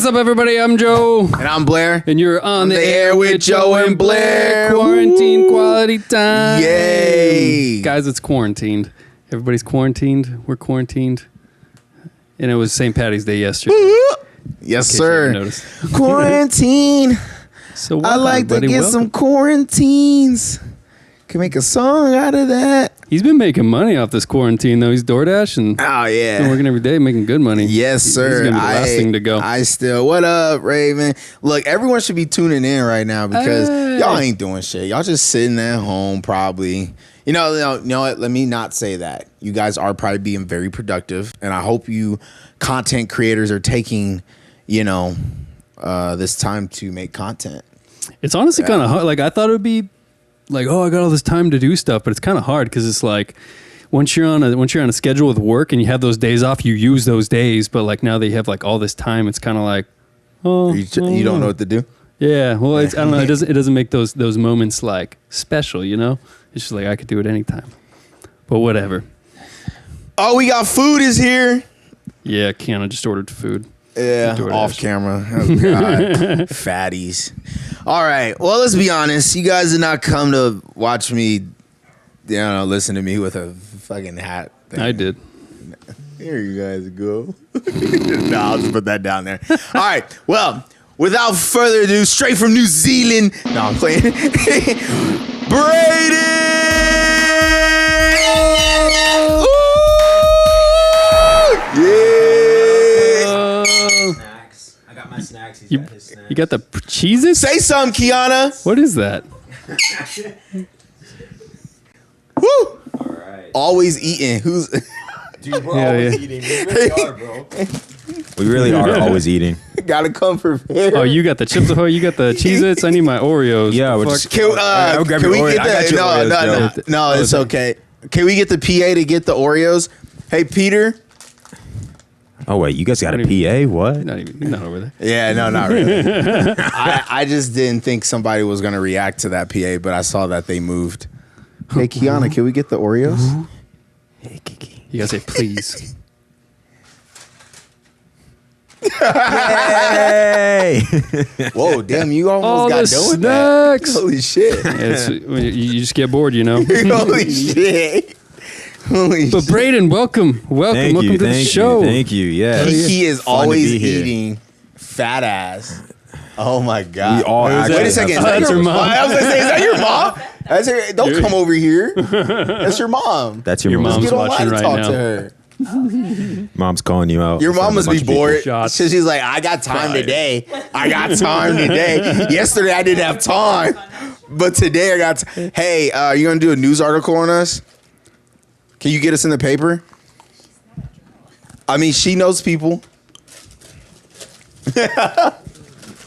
up, everybody? I'm Joe. And I'm Blair. And you're on the air with Joe and Blair. Quarantine quality time. Yay. Guys, it's quarantined. Everybody's quarantined. We're quarantined. And it was St. Patty's Day yesterday. Yes, sir. Noticed. Quarantine. So I like to get some quarantines. Can make a song out of that. He's been making money off this quarantine, though. He's DoorDash and Oh, yeah. been working every day, making good money. Yes, sir. He's going to be the last thing to go. I still. What up, Raven? Look, everyone should be tuning in right now because y'all ain't doing shit. Y'all just sitting at home probably. You know what? Let me not say that. You guys are probably being very productive, and I hope you content creators are taking, this time to make content. It's honestly kind of hard. Like, I thought it would be like, oh, I got all this time to do stuff, but it's kind of hard because it's like once you're on a schedule with work and you have those days off, you use those days. But like now that you have like all this time, it's kind of like, oh, You don't know what to do. Yeah, well, I don't know. It doesn't make those moments like special, you know. It's just like I could do it anytime. But whatever. Oh, we got food is here. Yeah, Kiana just ordered food. Yeah, off camera. Oh, God. Fatties. All right. Well, let's be honest. You guys did not come to watch me, listen to me with a fucking hat thing. I did. Here you guys go. No, I'll just put that down there. All right. Well, without further ado, straight from New Zealand. No, I'm playing. Brayden! Snacks. He's got his snacks. You got the Cheez-Its? Say something, Kiana. What is that? Woo! All right. Always eating. Who's? Dude, we're always eating. We really are, bro. We really are always eating. Gotta come prepared. Oh, you got the Chips Ahoy. You got the Cheez-Its. I need my Oreos. Yeah, What the we're fuck? just- Can I'll grab we your Oreo. get I got your Oreos, the? No, it's okay. Can we get the PA to get the Oreos? Hey, Peter. Oh wait, you guys got a PA? What? He's not over there. Yeah, no, not really. I just didn't think somebody was gonna react to that PA, but I saw that they moved. Hey, Kiana, can we get the Oreos? Hey, Kiki. You gotta say please. Hey! Whoa, damn! You All almost got the done with that. snacks. Holy shit! You just get bored, you know. Holy shit! Holy But shit! Braden, welcome to the show. Thank you. Yeah. He is Fun to always be here. eating fat ass. Oh my god! We all Wait actually a second. have Is that That's your her mom. I was gonna say, is that your mom? Don't come over here. That's your mom. That's your Your mom. mom's Get online watching and right talk now. to her. Mom's calling you out. Your in front mom of must a be bunch of people. bored. Shots. So she's like, I got time today. Yesterday I didn't have time, but today I got. Hey, you gonna do a news article on us? Can you get us in the paper? I mean, she knows people.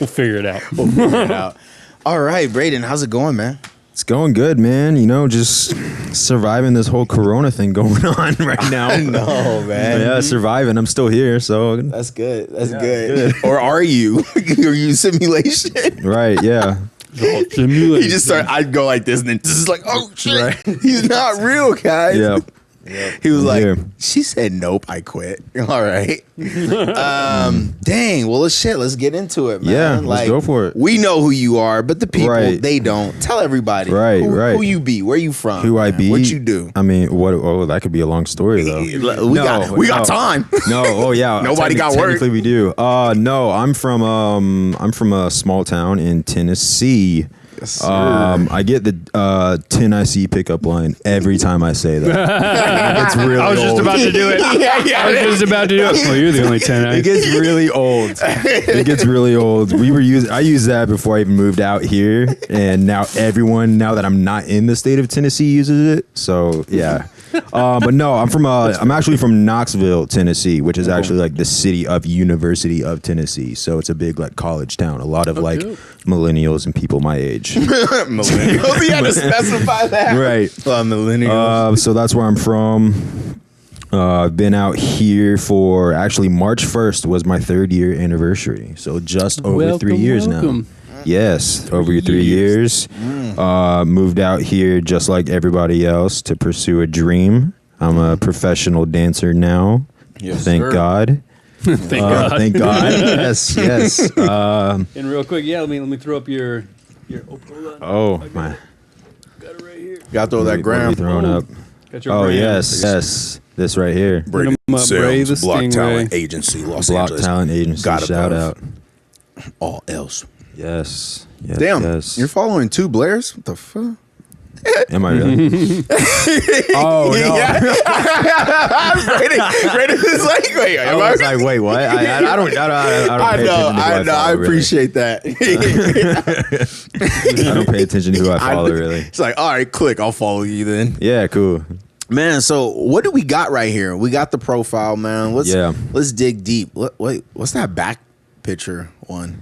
We'll figure it out. All right, Braden, how's it going, man? It's going good, man. Just surviving this whole Corona thing going on right now. No, man. Yeah, surviving. I'm still here, so That's good. That's good. Or are you? Are you simulation? right. Yeah. He just started. I'd go like this, and then this is like, oh shit, Right. he's not real, guys. Yeah. He was like, here. she said, nope, I quit. All right. Dang. Well, let's get into it, man. Yeah, let's go for it. We know who you are, but the people, Right. they don't. Tell everybody. Right, Who you be? Where you from? Who I man? be? What you do? I mean, what? Oh, that could be a long story though. We got time. No, oh yeah. Nobody got work. Technically, we do. No, I'm from a small town in Tennessee. Yes, sir. I get the Tennessee pickup line every time I say that. It's really I was just old. about to do it. I was just about to do it. Well, you're the only 10. It gets really old. It gets really old. I used that before I even moved out here, and now that I'm not in the state of Tennessee, uses it. So yeah. But no, I'm actually from Knoxville, Tennessee, which is actually like the city of University of Tennessee. So it's a big like college town. A lot of like dope. millennials and people my age. Millennials. You had to specify that. Right. Millennials. So that's where I'm from. I've been out here for actually March 1st was my 3rd year anniversary. So just over 3 years now. Yes, over 3 years. Moved out here just like everybody else to pursue a dream. I'm a professional dancer now. Yes, Thank sir. God. Thank God. Thank God. Yes, yes. And real quick, let me throw up your. Oh my! Got it right here. Gotta throw that gram. Thrown up. Got your Oh brand. yes. This right here. Braden Hit 'em up, Bray the Sales, Block Stingray. Talent Agency, Los Block Angeles. Talent Agency. God Shout above. out. All else. Yes. Yes. Damn, Yes. you're following 2 Blairs? What the fuck? Am I really? Oh no! Braden is like, wait, I am I? was like, wait, what? I don't pay attention to who I know. I follow, really. appreciate that. I don't pay attention to who I follow, really. It's like, all right, click. I'll follow you then. Yeah, cool. Man, so what do we got right here? We got the profile, man. Let's dig deep. What's that back picture one?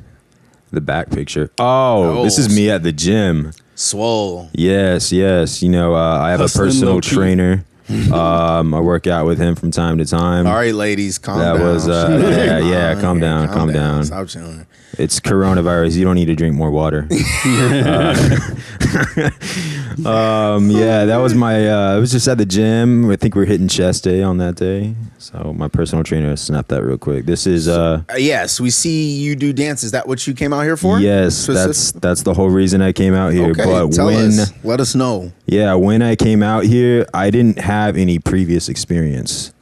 The back picture. Oh, this is me at the gym. Swole. Yes. You know, I have Hustling a personal low-key. trainer. I work out with him from time to time. All right, ladies, calm That down. was, calm down. Stop chilling. It's coronavirus. You don't need to drink more water. Yeah, that was my. I was just at the gym. I think we are hitting chest day on that day. So my personal trainer snapped that real quick. This is. Yes, we see you do dance. Is that what you came out here for? Yes, that's the whole reason I came out here. Okay, But tell when us. Let us know. when I came out here, I didn't have any previous experience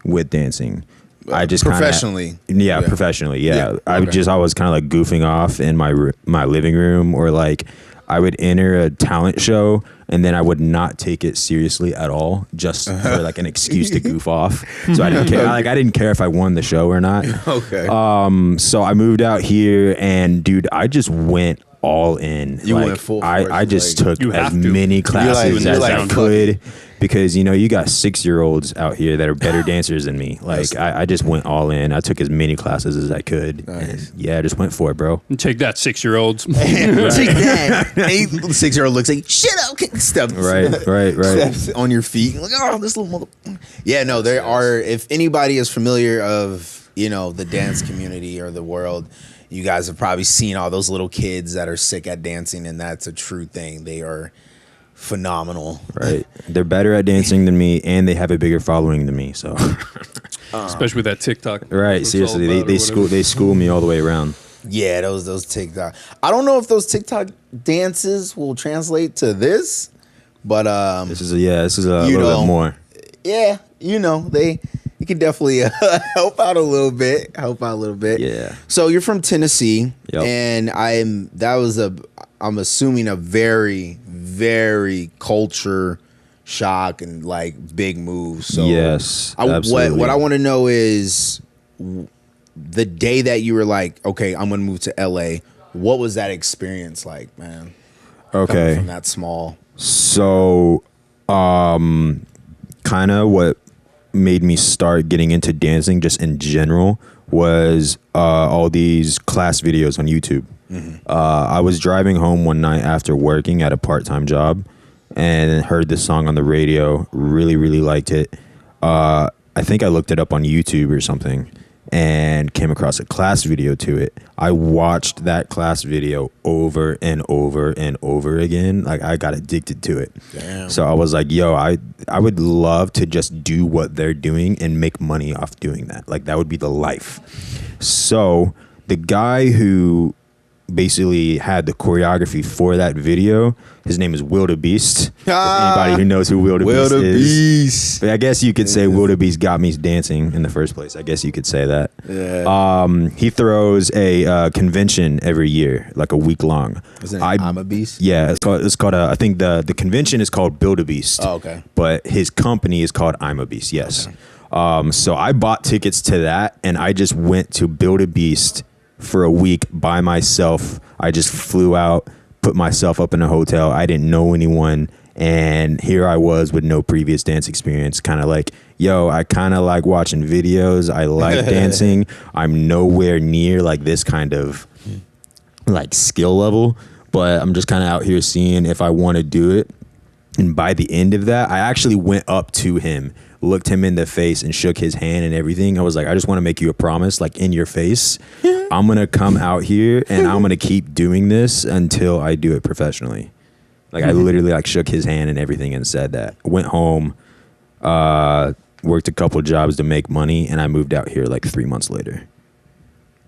with dancing. I just Professionally. Professionally. Yeah, Yeah, okay. I was kind of like goofing off in my living room, or like I would enter a talent show and then I would not take it seriously at all, just for like an excuse to goof off. So I didn't care. I didn't care if I won the show or not. Okay. So I moved out here, and dude, I just went all in. You Like, went full force. I just took You as have to. many classes you're as like, I fuck could, because you know you got 6-year-olds out here that are better dancers than me. Like I just went all in. I took as many classes as I could. Nice. And I just went for it, bro. Take that, 6-year-olds. Take that. 6-year-old looks like shit out. Steps. Right. Steps on your feet. Like, oh, this little mother. Yeah, no, there are. If anybody is familiar of the dance community or the world, you guys have probably seen all those little kids that are sick at dancing, and that's a true thing. They are phenomenal. Right. They're better at dancing than me, and they have a bigger following than me. So, Especially with that TikTok. right. What's Seriously, all about they or whatever. school me all the way around. Yeah, those TikTok. I don't know if those TikTok dances will translate to this, but This is a little know, bit more. yeah, you can definitely help out a little bit. Yeah. So you're from Tennessee, Yep. and I'm assuming a very, very culture shock and like big move. So Yes, what absolutely. I want to know is the day that you were like, okay, I'm gonna move to LA. What was that experience like, man? Coming Okay. from that small. So, kind of what made me start getting into dancing just in general was all these class videos on YouTube. I was driving home one night after working at a part-time job and heard this song on the radio, really, really liked it. I think I looked it up on YouTube or something and came across a class video to it. I watched that class video over and over and over again. Like, I got addicted to it. Damn. So I was like, yo, I would love to just do what they're doing and make money off doing that. Like, that would be the life. So the guy who basically had the choreography for that video, his name is Wildebeest. Anybody who knows who Wildebeest is. But I guess you could say Wildebeest got me dancing in the first place. I guess you could say that. Yeah. He throws a convention every year, like a week long. Isn't it I'm a Beast? Yeah, it's called I think the convention is called Build a Beast. Oh, okay. But his company is called I'm a Beast. Yes. Okay. So I bought tickets to that, and I just went to Build a Beast for a week by myself. I just flew out, put myself up in a hotel. I didn't know anyone, and here I was with no previous dance experience. Kind of like, yo, I kind of like watching videos. I like dancing. I'm nowhere near like this kind of like skill level, but I'm just kind of out here seeing if I want to do it. And by the end of that, I actually went up to him, looked him in the face, and shook his hand and everything. I was like, I just want to make you a promise, like in your face. I'm going to come out here and I'm going to keep doing this until I do it professionally. Like, I literally like shook his hand and everything and said that. Went home. worked a couple jobs to make money, and I moved out here like 3 months later.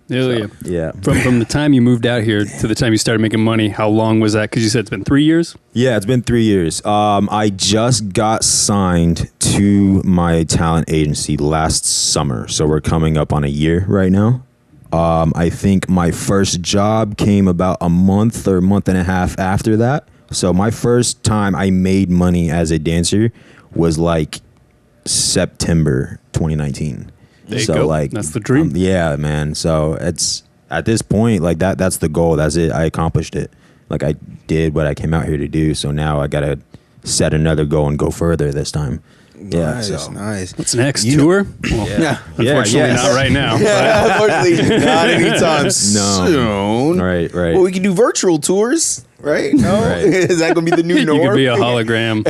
Yeah. Yeah. From the time you moved out here to the time you started making money, how long was that? Because you said it's been 3 years. Yeah, it's been 3 years. I just got signed to my talent agency last summer, so we're coming up on a year right now. I think my first job came about a month or month and a half after that. So my first time I made money as a dancer was like September 2019. There you so go. like That's the dream. yeah, man. So it's at this point like that's the goal. That's it. I accomplished it. Like I did what I came out here to do. So now I gotta set another goal and go further this time. Yeah. Nice, So nice. What's next? Tour? Well, Yeah. unfortunately, yes. not right now. Yeah, unfortunately, not anytime soon. Right. Well, we can do virtual tours, right? No, Right. is that going to be the new You norm? could be a hologram.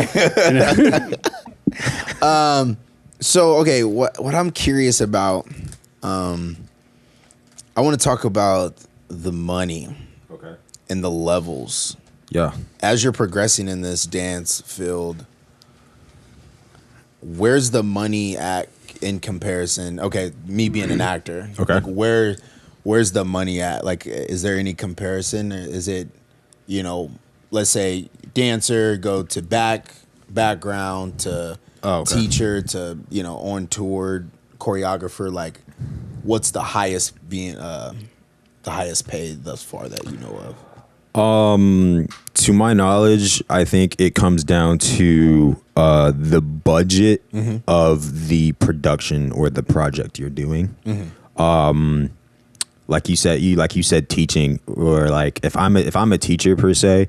So, okay, what I'm curious about, I want to talk about the money Okay. and the levels. Yeah. As you're progressing in this dance field, where's the money at in comparison? Okay, me being an actor. Okay. Like where's the money at? Like, is there any comparison? Is it, let's say dancer go to background to teacher to, on tour choreographer, like what's the highest being the highest paid thus far that you know of? To my knowledge, I think it comes down to the budget of the production or the project you're doing. Like you said, teaching, or like if I'm a teacher per se,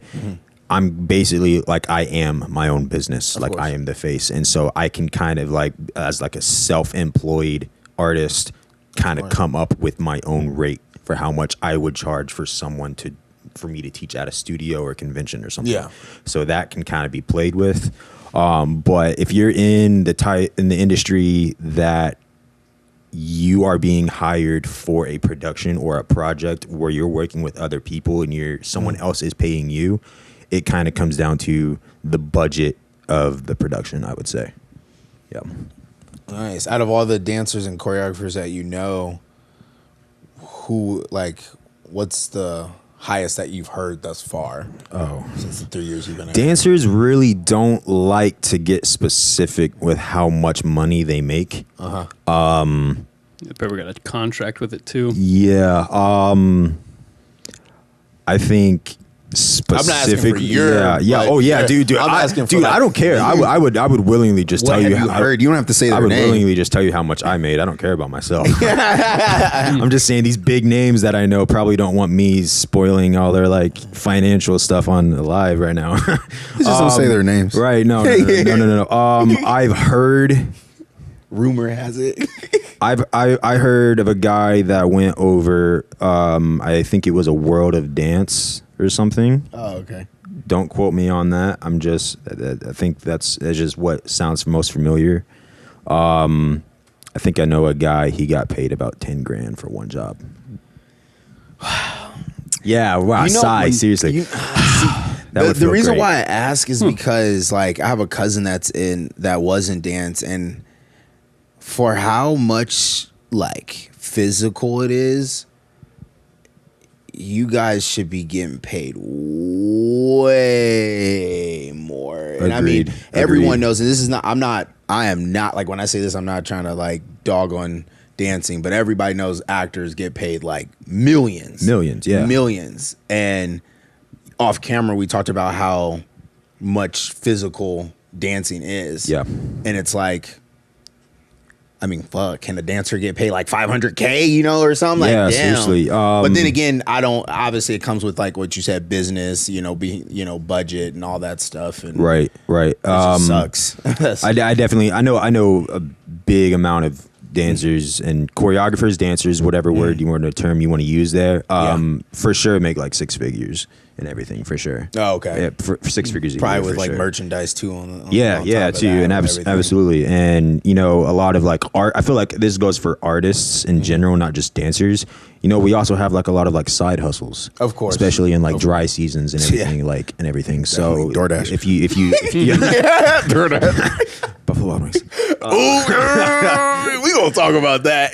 I'm basically like I am my own business. Like course. I am the face, and so I can kind of like as like a self-employed artist, kind of come up with my own rate for how much I would charge for me to teach at a studio or convention or something. Yeah. So that can kind of be played with. But if you're in the industry that you are being hired for a production or a project where you're working with other people and someone else is paying you, it kind of comes down to the budget of the production, I would say. Yeah. Nice. Out of all the dancers and choreographers that you know, what's the highest that you've heard thus far? Oh. Since the 3 years you've been at it? Dancers really don't like to get specific with how much money they make. You've probably got a contract with it too. Yeah. I think specific. I'm not asking for your, yeah. but Oh yeah, yeah, dude. I'm asking for, like, I don't care. I would willingly just What tell have you. you heard? You don't have to say I their would name. willingly just tell you how much I made. I don't care about myself. I'm just saying these big names that I know probably don't want me spoiling all their like financial stuff on the live right now. Just don't say their names. Right? No. I've heard. Rumor has it. I heard of a guy that went over. I think it was a World of Dance or something. Oh, okay. Don't quote me on that. I think that's just what sounds most familiar. I think I know a guy. He got paid about 10 grand for one job. Yeah. Wow. Sigh. Seriously. The reason why I ask is because like I have a cousin that was in dance, and for how much like physical it is, you guys should be getting paid way more. And I mean, everyone knows, and I am not like, when I say this, I'm not trying to like dog on dancing, but everybody knows actors get paid like millions. Yeah. Millions. And off camera, we talked about how much physical dancing is. Yeah. And it's like, I mean, fuck, can a dancer get paid like $500K, or something? Yeah, like, damn. seriously. But then again, obviously it comes with like what you said, business, budget and all that stuff. And Right. it just sucks. I definitely, I know a big amount of dancers and choreographers, dancers, whatever word you want to term you want to use there. For sure make like 6 figures and everything, for sure. Oh, okay. Yeah, for 6 figures a Probably year, with for like sure. merchandise too. On top Yeah, of too, that and everything. absolutely, and a lot of like art. I feel like this goes for artists in general, not just dancers. We also have like a lot of like side hustles, Of course. especially in like dry seasons and everything, Definitely. So DoorDash. if you Buffalo Wild Wings. We gonna talk about that.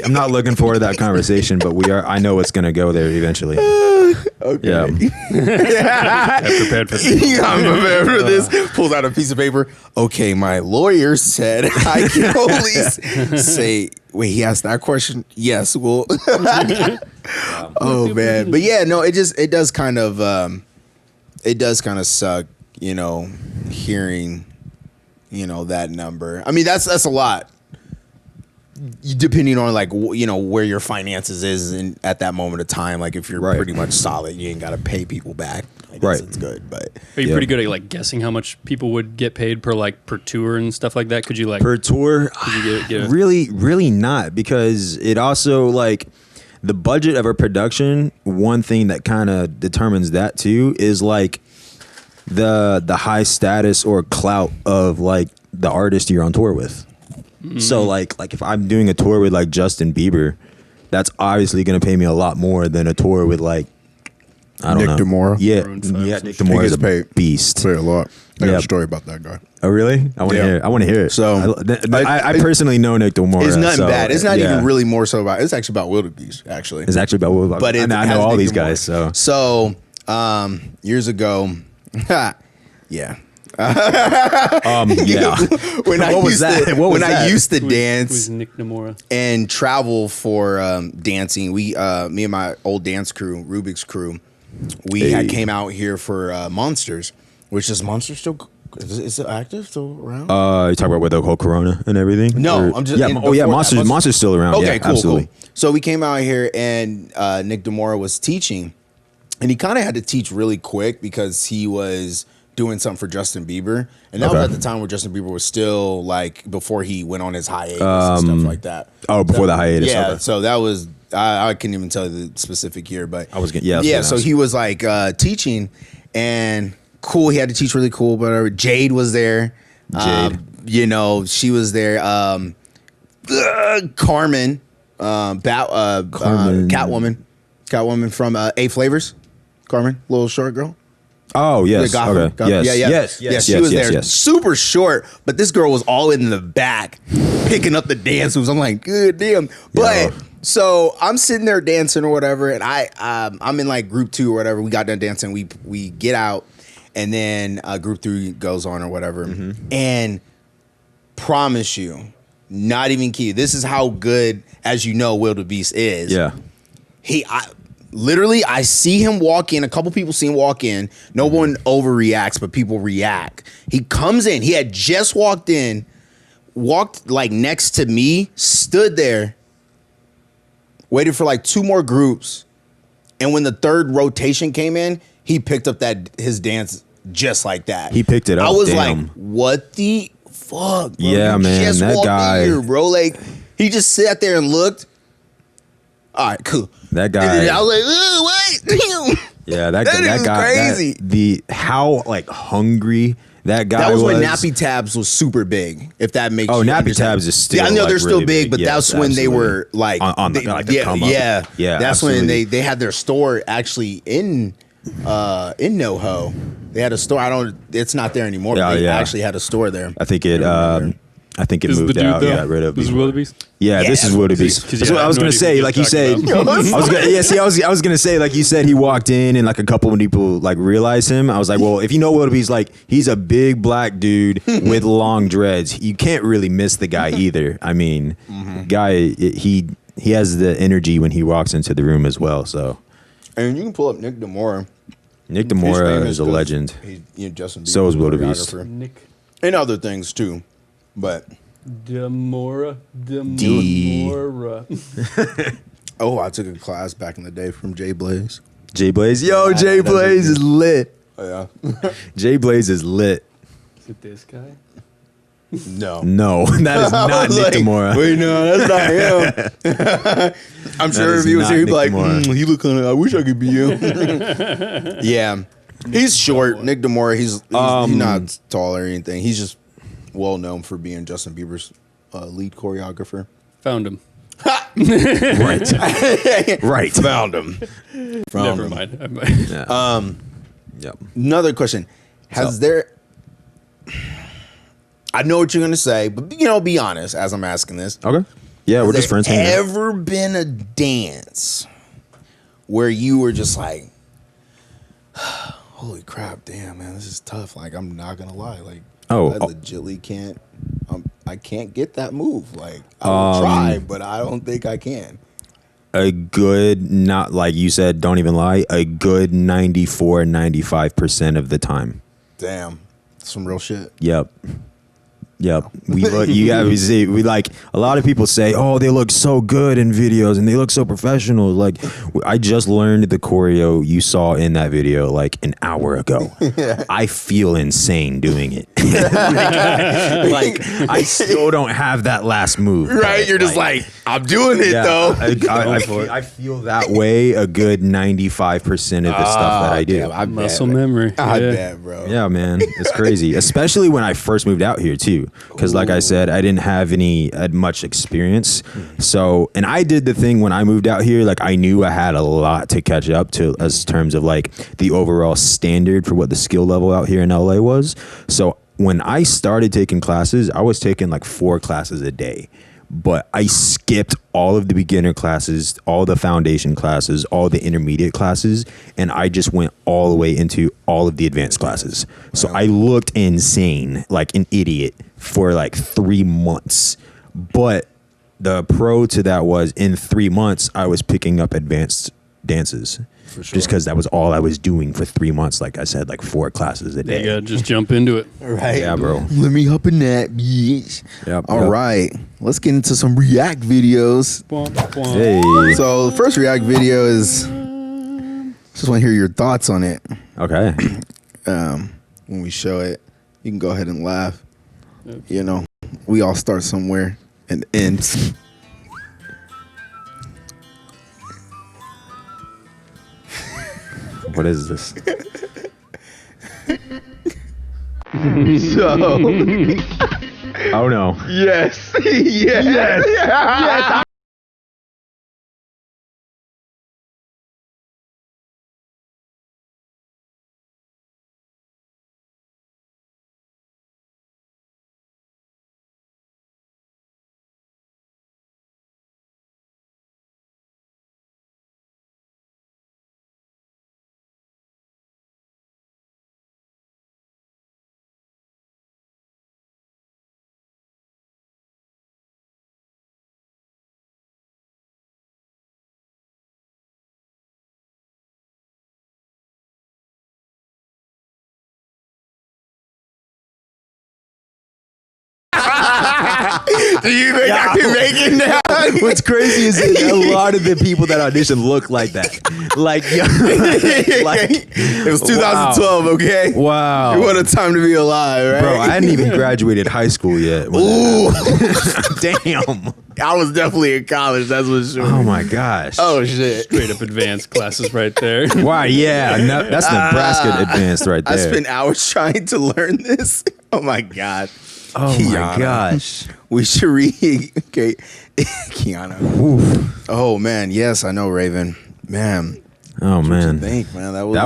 I'm not looking forward to that conversation, but we are. I know it's gonna go there eventually. Okay. Yeah. I'm prepared for this. I'm prepared for this. Pulls out a piece of paper. Okay, my lawyer said I can only say. Wait, he asked that question. Yes. Well. Oh man, but yeah, no. It does kind of suck. Hearing, that number. I mean, that's a lot. Depending on where your finances is at that moment of time. Like if you're Right. pretty much solid, you ain't got to pay people back. I guess Right. it's good, but Are you Yeah. pretty good at like guessing how much people would get paid per tour and stuff like that? Could you like Per tour, get a- really not, because it also like the budget of a production. One thing that kind of determines that too is like the high status or clout of like the artist you're on tour with. So like if I'm doing a tour with like Justin Bieber, that's obviously going to pay me a lot more than a tour with like I don't Nick know. DeMora? Yeah, Maroon five, yeah, some Nick shit. DeMora He is a gets paid. beast. Say a lot. I got Yeah. a story about that guy. Oh really? I want to Yeah. hear it. I want to hear it. So, I personally know Nick DeMora. it's nothing so, bad. It's not yeah. even really more so about. It's actually about wildebeest, actually. It's actually about Will. But it I has know all Nick these DeMora. guys. So Years ago, yeah. yeah. When I What was used that? to, What was when I that? used to who's dance Nick Nomura? and travel for dancing, me and my old dance crew, Rubik's crew, we had Hey. came out here for Monsters, which is Monsters still is it active still around? You talk about with the whole Corona and everything. No, Or- I'm just yeah. in Oh yeah, before that. Monsters still around. Okay, yeah, cool, absolutely. cool. So we came out here and Nick DeMora was teaching, and he kind of had to teach really quick because he was doing something for Justin Bieber, and that was Okay. at the time where Justin Bieber was still like before he went on his hiatus and stuff like that. Oh, before the hiatus. Yeah, Okay. so that was I couldn't even tell you the specific year, but I was gonna- yeah, I was yeah. gonna So ask. he was like teaching, and cool. He had to teach really cool, but whatever. Jade was there. Jade. She was there. Carmen, Carmen. Catwoman from A Flavors. Carmen, little short girl. Oh yes. The Gotham. Okay. Yes. Yeah, yeah. Yes. Yeah, Yes. she yes, was yes, there, yes. super short, but this girl was all in the back, picking up the dance moves. I'm like, good damn. But Yeah. so I'm sitting there dancing or whatever, and I'm in like group 2 or whatever. We got done dancing. We get out, and then group 3 goes on or whatever. Mm-hmm. And promise you, not even key. This is how good, as you know, Wildebeest is. Yeah. I see him walk in. A couple people see him walk in. No one overreacts, but people react. He comes in. He had just walked in, walked like next to me, stood there, waited for like 2 more groups, and when the 3rd rotation came in, he picked up his dance just like that. He picked it up, I was damn. like, "What the fuck, bro? Yeah, You man, just that walked in guy- here, bro." Like he just sat there and looked. All right, cool. That And then guy. I was like, "Ugh, what?" Yeah. That That that is guy. crazy. How like hungry that guy That was when Nappy Tabs was super big. If that makes Oh, you Nappy understand. Tabs is still, Yeah, I know like, they're still really big, big. but Yes, that's when they absolutely. were like On the- like the yeah, come up. yeah, Yeah, That's when absolutely. they had their store actually in NoHo. They had a store. It's not there anymore. Yeah, But they yeah. actually had a store there. I think it. I think it This is the moved dude out. though. Got rid of. This is before. Wildebeest. Yeah, Yeah, this is Wildebeest. 'cause, That's yeah, what I I was have gonna no say. idea Like what you you're said, talking I was gonna. Yeah, see, I was gonna say, like you said, he walked in and like a couple of people like realized him. I was like, well, if you know Wildebeest, like he's a big black dude with long dreads. You can't really miss the guy either. I mean, he has the energy when he walks into the room as well. So And you can pull up Nick DeMora. Nick He's DeMora famous is a 'cause legend. He's Justin Bieber's So is Wildebeest. choreographer. Nick And other things too, but Demora. D. Demora. oh, I took a class back in the day from Jay Blaze. Jay Blaze, yo, Yeah, Jay that's Blaze a- is lit. Oh yeah, Jay Blaze is lit. Is it this guy? no. No, that is I not was Nick like, DeMora. Wait, no, that's not him. I'm sure is if he was not here, he'd be Nick like, DeMora. he look kind of. I wish I could be him. Yeah, he's short. Nick DeMora. He's not tall or anything. He's just well known for being Justin Bieber's lead choreographer. Found him. Right. Right. Found him. Never mind. Yep. Another question: Has there? I know what you're gonna say, but be honest as I'm asking this. Okay. Yeah, we're just friends. Hanging out. Ever been a dance where you were just like, holy crap, damn man, this is tough. Like I'm not gonna lie, like I legitly can't. I can't get that move. Like I will try, but I don't think I can. A good, not like you said, don't even lie, a good 94, 95% of the time. Damn. Some real shit. Yep. We look, you gotta see, we like, a lot of people say, oh, they look so good in videos and they look so professional. Like, I just learned the choreo you saw in that video like an hour ago. I feel insane doing it. like, I still don't have that last move. Right? You're just like, I'm doing it though. I feel that way a good 95% of the stuff that I do. Damn, Muscle memory. I bet, bro. Yeah, man, it's crazy. Especially when I first moved out here too, because like I said, I didn't have much experience. So, and I did the thing when I moved out here. Like I knew I had a lot to catch up to as terms of like the overall standard for what the skill level out here in LA was. So when I started taking classes, I was taking like 4 classes a day. But I skipped all of the beginner classes, all the foundation classes, all the intermediate classes, and I just went all the way into all of the advanced classes. So I looked insane, like an idiot, for like 3 months. But the pro to that was in 3 months, I was picking up advanced dances. For sure. Just because that was all I was doing for 3 months. Like I said, like 4 classes a day. You gotta just jump into it. Right. Yeah, bro. Let me hop in that, bitch. Yep, All right. Let's get into some React videos. Hey. So the first React video is, just want to hear your thoughts on it. Okay. When we show it, you can go ahead and laugh. You know, we all start somewhere and ends. What is this? So, Oh no. yes. Yes. Do you think I can make it now? What's crazy is that a lot of the people that audition look like that. Like, It was 2012, okay? Wow. What a time to be alive, right? Bro, I hadn't even graduated high school yet. Ooh. Damn. I was definitely in college, that's for sure. Oh my gosh. Oh, shit. Straight up advanced classes right there. Wow, yeah. No, that's Nebraska advanced right there. I spent hours trying to learn this. Oh, my God. Oh Kiana. my gosh. We should read. Okay. Kiana. Oof. Oh, man. Yes, I know, Raven. Man. Oh man. Think, man. That was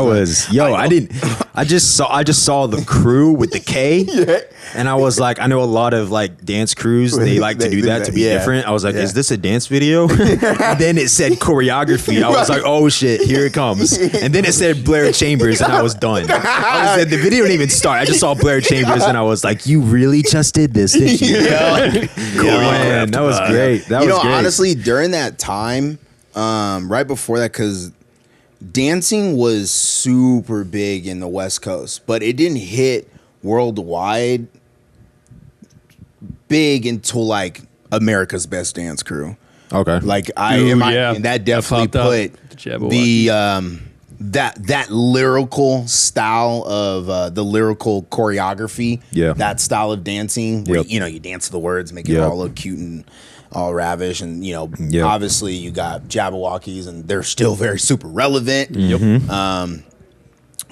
I just saw the crew with the K. Yeah. And I was like, I know a lot of like dance crews, they like to do that to be different. I was like, is this a dance video? And then it said choreography. I was like, oh shit, here it comes. And then it said Blair Chambers and I was done. I was like, the video didn't even start. I just saw Blair Chambers and I was like, you really just did this, didn't you? Cool. Man, that was great. That was great. Honestly, during that time, right before that, because dancing was super big in the West Coast, but it didn't hit worldwide big until like America's Best Dance Crew. Okay. Like and that definitely put the that lyrical style of the lyrical choreography, that style of dancing where you dance to the words, make it all look cute and all ravish, and obviously you got Jabberwockies and they're still very super relevant.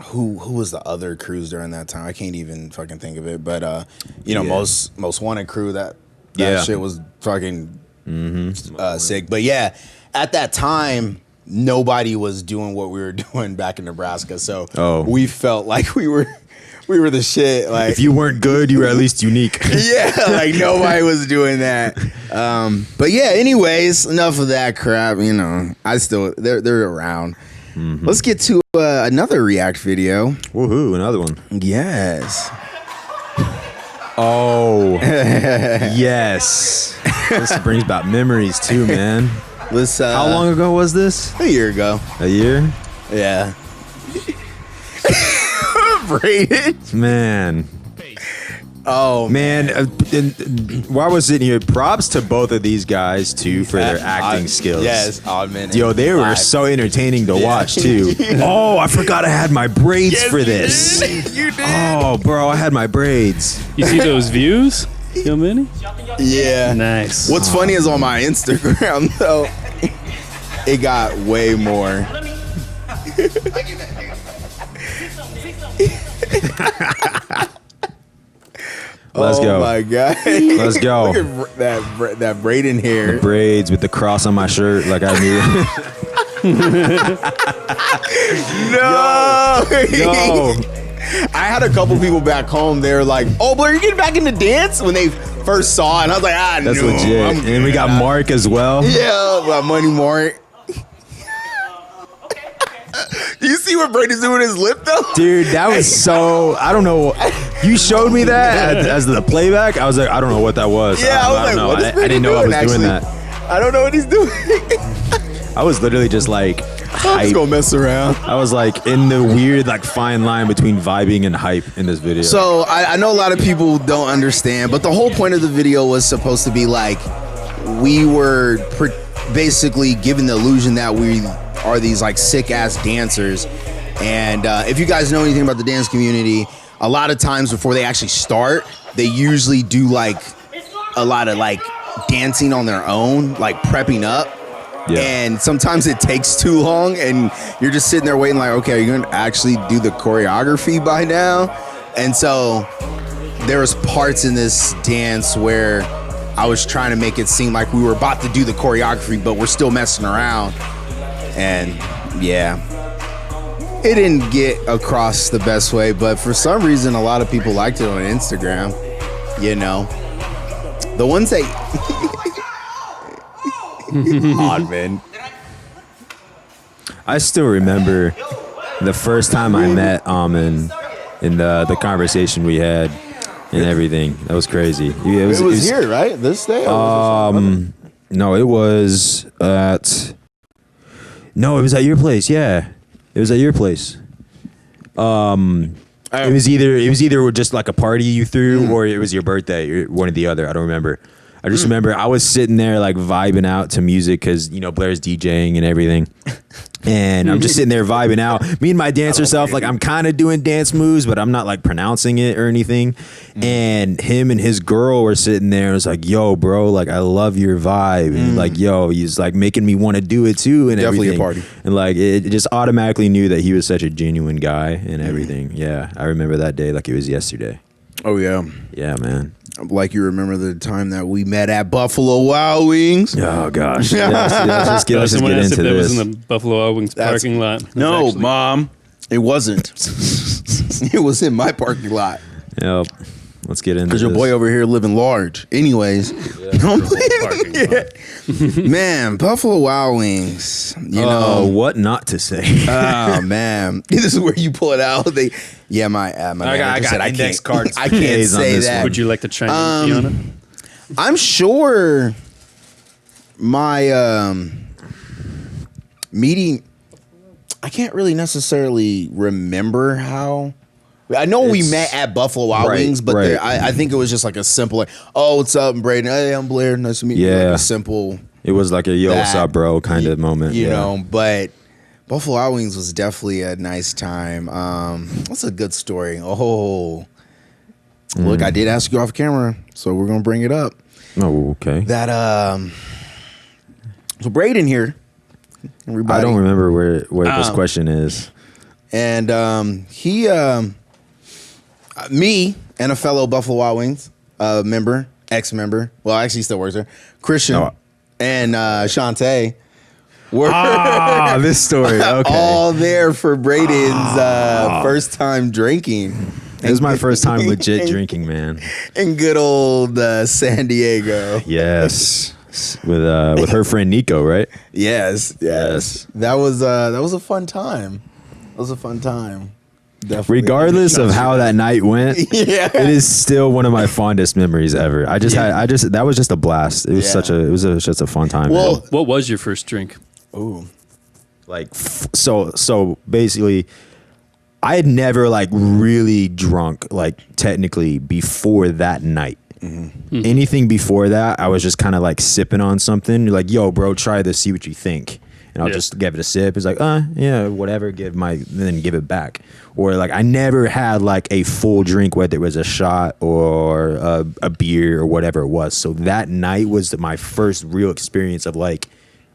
Who was the other crews during that time? I can't even fucking think of it, but most wanted crew, that shit was fucking sick. But yeah, at that time nobody was doing what we were doing back in Nebraska, so we felt like we were we were the shit. Like If you weren't good, you were at least unique. yeah, like nobody was doing that. But yeah, anyways, enough of that crap. You know, they're around. Let's get to another React video. Woohoo! Another one. Yes. Oh, yes. This brings back memories too, man. Let's. How long ago was this? A year ago. A year? Yeah. Braden. Man. Oh Man, while we're sitting here, props to both of these guys too for their acting skills. Yes. Oh man. Yo, they were so entertaining to watch too. Oh, I forgot I had my braids for this. You did. Oh, bro, I had my braids. You see those views, Yo Mini? Yeah. Nice. What's funny is on my Instagram though, it got way more. Let's go. Oh my god. Let's go. Look at that Braden hair. Braids with the cross on my shirt, like I knew. No. Yo, I had a couple people back home. They were like, "Oh, Blair, you getting back into dance?" When they first saw it, and I was like, that's no, legit. I'm And we got good. Mark as well. Yeah, my Money Mark. Do you see what Braden's doing with his lip though? Dude, that was so. I don't know. You showed me that as the playback. I was like, I don't know what that was. Yeah, I was don't like, know. what is I Braden didn't know I was doing, doing actually? that. I don't know what he's doing. I was literally just like, I'm just hype. gonna mess around. I was like in the weird, like fine line between vibing and hype in this video. So I know a lot of people don't understand, but the whole point of the video was supposed to be like we were basically given the illusion that we are these like sick ass dancers. And if you guys know anything about the dance community, a lot of times before they actually start, they usually do like a lot of like dancing on their own, like prepping up. Yeah. And sometimes it takes too long and you're just sitting there waiting like, okay, are you going to actually do the choreography by now? And so there was parts in this dance where I was trying to make it seem like we were about to do the choreography, but we're still messing around. And yeah, it didn't get across the best way, but for some reason, a lot of people liked it on Instagram. You know, the ones that odd man. I still remember the first time I met Amin in the conversation we had and everything. That was crazy. It was here, right? This day? No, it was at. No, it was at your place. Yeah, it was at your place. It was either just like a party you threw or it was your birthday, or one or the other. I don't remember. I just remember I was sitting there like vibing out to music because, you know, Blair's DJing and everything. And I'm just sitting there vibing out. Me and my dancer self, like I'm kind of doing dance moves, but I'm not like pronouncing it or anything. And him and his girl were sitting there and it was like, yo, bro, like I love your vibe. And like, yo, he's like making me want to do it too and Definitely a everything. party. And like it just automatically knew that he was such a genuine guy and everything. Yeah, I remember that day like it was yesterday. Oh, yeah. Yeah, man. Like you remember the time that we met at Buffalo Wild Wings? Oh gosh. Let's just get Someone into asked if that this. was in the Buffalo Wild Wings That's- parking lot. It was No, actually- Mom. It wasn't. It was in my parking lot. Yep. Let's get into Because this. your boy over here living large. Anyways. parking lot. Man, Buffalo Wild Wings. You know. what not to say. Oh man, this is where you pull it out. My manager said I index can't. cards. I can't A's on say this that. one. Would you like to chime in, Fiona? I'm sure my meeting. I can't really necessarily remember how. I know we It's- met at Buffalo Wild right, Wings, but right. I think it was just like a simple, like, oh, what's up, I'm Braden? Hey, I'm Blair. Nice to meet you. Yeah. Like a simple, It was like a yo, what's that, up, bro kind of moment. you yeah. know. But Buffalo Wild Wings was definitely a nice time. That's a good story. Oh, look, I did ask you off camera, so we're gonna bring it up. Oh, okay. That so Braden here, everybody. I don't remember where this question is. And he, me and a fellow Buffalo Wild Wings member, ex-member, well, actually he still works there, Christian Oh. and Shantae were Ah, this story. Okay. all there for Braden's first time drinking. It was my first time legit drinking, man. In good old San Diego. Yes. With her friend Nico, right? Yes. That was a fun time. It was a fun time. Definitely. Regardless of how that night went, Yeah. it is still one of my fondest memories ever. That was just a blast. It was just a fun time. Well, man. What was your first drink? ooh. Like so basically I had never like really drunk like technically before that night. Mm-hmm. Anything before that I was just kind of like sipping on something. You're like, yo bro, try this, see what you think, and I'll just give it a sip. It's like yeah, whatever, then give it back. Or like I never had like a full drink, whether it was a shot or a beer or whatever it was. So that night was my first real experience of like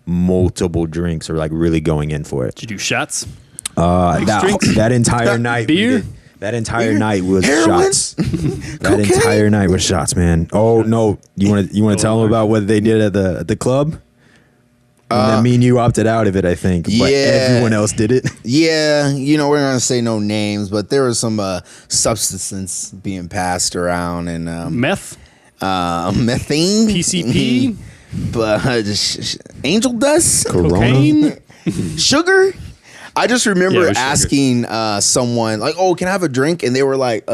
multiple drinks or like really going in for it. Did you do shots? That entire night, Beer? That entire night was Heroin? shots. That entire night was shots, man. Oh no, you want to tell them about what they did at the club? And then me and you opted out of it, I think. But Yeah. everyone else did it. Yeah, we're not gonna say no names, but there was some substances being passed around and Meth? methane, PCP? but angel dust, Corona? sugar. I just Yeah, remember it was sugar. asking someone like, "Oh, can I have a drink?" And they were like,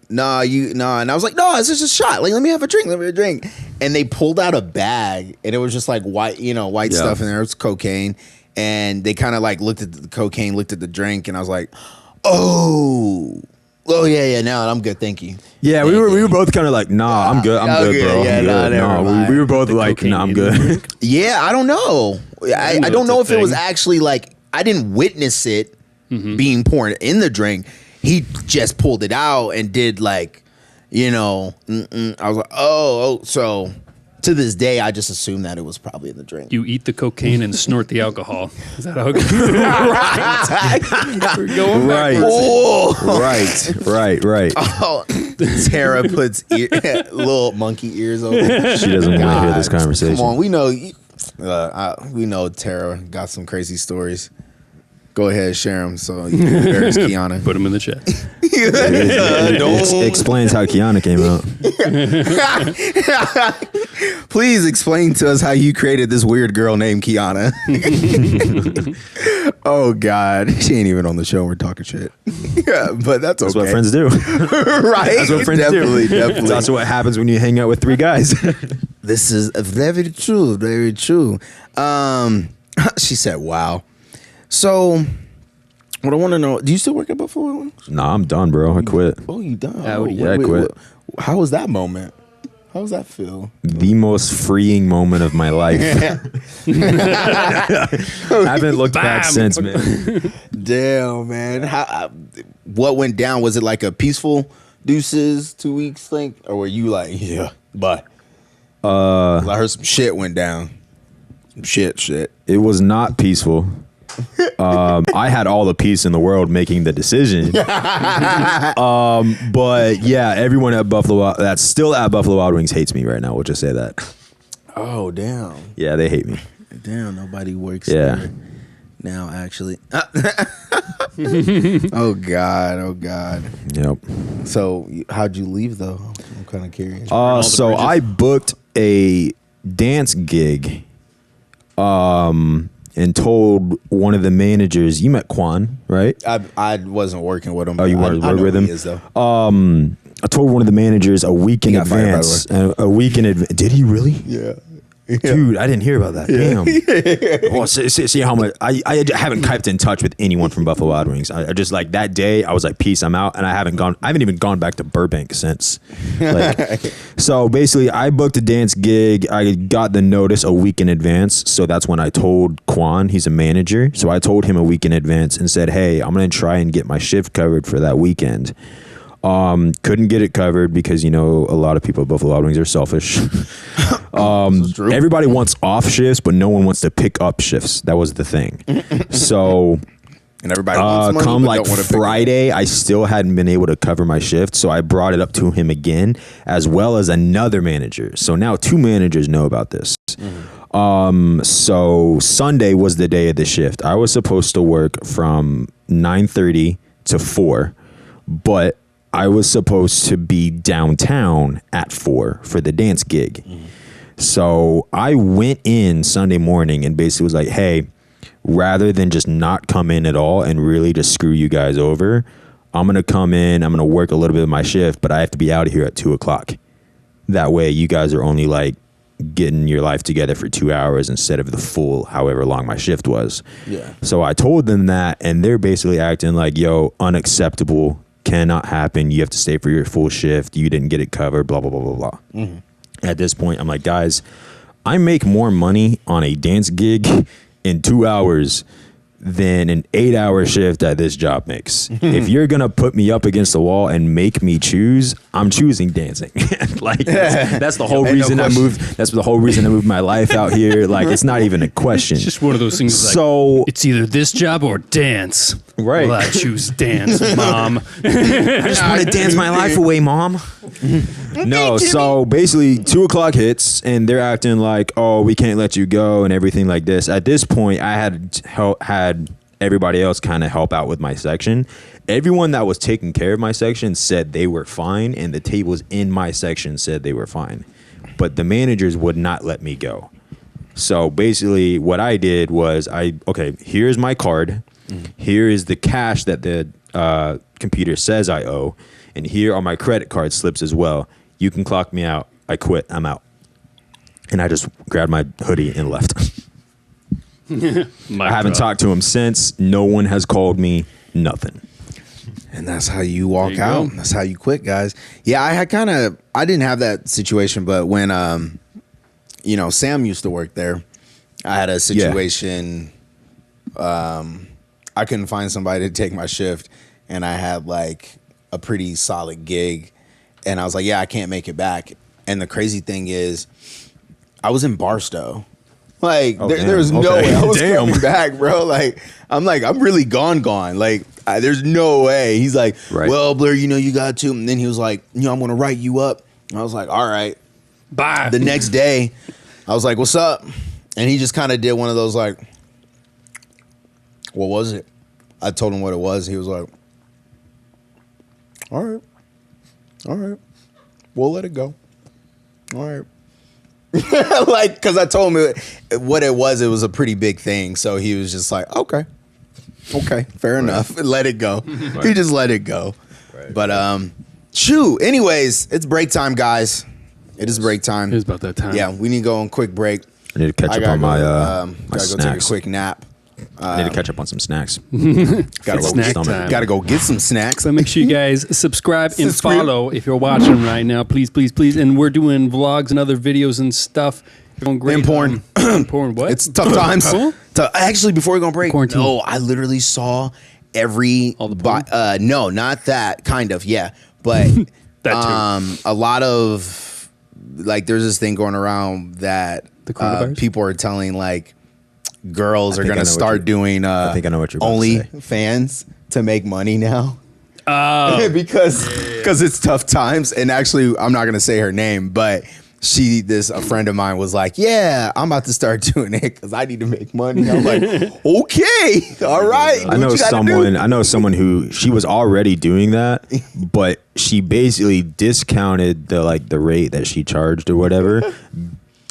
nah, and I was like, no, it's just a shot. Like, let me have a drink. And they pulled out a bag, and it was just like white Yeah. stuff in there. It was cocaine, and they kind of like looked at the cocaine, looked at the drink, and I was like, oh yeah, no, I'm good, thank you. Yeah, we were both kind of like, nah, I'm good, okay, bro. yeah, I'm nah, good. never mind. We were both like, cocaine nah, I'm in good. the drink? Yeah, I don't know. I know don't know it's if a it was thing. actually like I didn't witness it being poured in the drink. He just pulled it out and did like, I was like, oh, so to this day, I just assumed that it was probably in the drink. You eat the cocaine and snort the alcohol. Is that how it goes? We're going Right. backwards. Right. Oh, Tara puts little monkey ears over. She doesn't want to hear this God, conversation. Come on, we know Tara got some crazy stories. Go ahead, share them so you can embarrass Kiana. Put them in the chat. It explains how Kiana came out. Please explain to us how you created this weird girl named Kiana. Oh God, she ain't even on the show. We're talking shit. Yeah, but that's okay. That's what friends do. Right? That's what friends definitely, do. Definitely. It's also what happens when you hang out with three guys. This is very true. Very true. She said, "Wow." So, what I want to know: do you still work at Buffalo? Nah, I'm done, bro. I quit. Oh, you done? Howdy. Yeah, I quit. How was that moment? How does that feel? The most freeing moment of my life. I haven't looked back Bam. since, man. Damn, man. What went down? Was it like a peaceful deuces 2 weeks thing, or were you like, yeah, bye? I heard some shit went down. Shit. It was not peaceful. I had all the peace in the world making the decision. But yeah, everyone at Buffalo that's still at Buffalo Wild Wings hates me right now. We'll just say that. Oh, damn. Yeah, they hate me. Damn, nobody works Yeah. there now, actually. Oh, God. Yep. So, how'd you leave, though? I'm kind of curious. So I booked a dance gig, and told one of the managers. You met Quan, right? I wasn't working with him. Oh, you but weren't I know with who him? he is, though. I told one of the managers a week in got fired, by advance. A week in advance. Did he really? Yeah. Dude, I didn't hear about that. Damn. Well, see how much I haven't kept in touch with anyone from Buffalo Wild Wings. I just like that day I was like, peace, I'm out, and I haven't even gone back to Burbank since. Like, so basically, I booked a dance gig. I got the notice a week in advance, so that's when I told Quan. He's a manager, so I told him a week in advance and said, hey, I'm gonna try and get my shift covered for that weekend. Couldn't get it covered because a lot of people at Buffalo Wild Wings are selfish. Everybody wants off shifts, but no one wants to pick up shifts. That was the thing. So And everybody wants money, come but like don't wanna pick it up. Friday, I still hadn't been able to cover my shift, so I brought it up to him again, as well as another manager. So now 2 managers know about this. So Sunday was the day of the shift. I was supposed to work from 9:30 to 4. but I was supposed to be downtown at 4 for the dance gig. So I went in Sunday morning and basically was like, hey, rather than just not come in at all and really just screw you guys over, I'm going to come in, I'm going to work a little bit of my shift, but I have to be out of here at 2:00. That way you guys are only like getting your life together for 2 hours instead of the full however long my shift was. Yeah. So I told them that, and they're basically acting like, yo, unacceptable, cannot happen. You have to stay for your full shift. You didn't get it covered, blah, blah, blah, blah, blah. Mm-hmm. At this point, I'm like, guys, I make more money on a dance gig in 2 hours than an 8-hour shift that this job makes. If you're gonna put me up against the wall and make me choose, I'm choosing dancing. Like that's the whole reason I moved. That's the whole reason I moved my life out here. Like it's not even a question. It's just one of those things. So like, it's either this job or dance. Right. Well, I choose dance, Mom. I just want to dance my life away, Mom. No, so basically 2:00 hits and they're acting like, oh, we can't let you go and everything like this. At this point, I had everybody else kind of help out with my section. Everyone that was taking care of my section said they were fine, and the tables in my section said they were fine. But the managers would not let me go. So basically what I did was okay, here's my card. Here is the cash that the computer says I owe. And here are my credit card slips as well. You can clock me out. I quit. I'm out. And I just grabbed my hoodie and left. I haven't talked to him since. No one has called me. Nothing. And that's how you walk out. That's how you quit, guys. Yeah, I didn't have that situation, but when, Sam used to work there, I had a situation. I couldn't find somebody to take my shift, and I had like a pretty solid gig, and I was like, yeah, I can't make it back. And the crazy thing is, I was in Barstow. Like, there was no way I was coming back, bro. Like, I'm really gone. Like, there's no way. He's like, well, Blair, you got to. And then he was like, I'm going to write you up. And I was like, all right. Bye. The next day, I was like, what's up? And he just kind of did one of those, like, what was it? I told him what it was. He was like, all right. We'll let it go. All right. Like, because I told him what it was a pretty big thing. So he was just like, okay, fair enough. Let it go. Right. He just let it go. Right. But, anyways, it's break time, guys. It is break time. It is about that time. Yeah, we need to go on quick break. I need to catch up on my gotta snacks. go take a quick nap. I need to catch up on some snacks. Gotta go get some snacks. So make sure you guys subscribe and follow if you're watching right now. Please. And we're doing vlogs and other videos and stuff. Going great. And porn. Porn, what? It's tough times. Actually, before we go on break, quarantine. No, I literally saw every... All the porn? no, not that. Kind of, yeah. But that too. A lot of... Like, there's this thing going around that the coronavirus? People are telling, like... Girls are going to start doing I think I know what you're about to say. OnlyFans to make money now. Because it's tough times. And actually, I'm not going to say her name, but a friend of mine was like, yeah, I'm about to start doing it because I need to make money. I'm like, okay, all right. I know someone who she was already doing that, but she basically discounted the rate that she charged or whatever.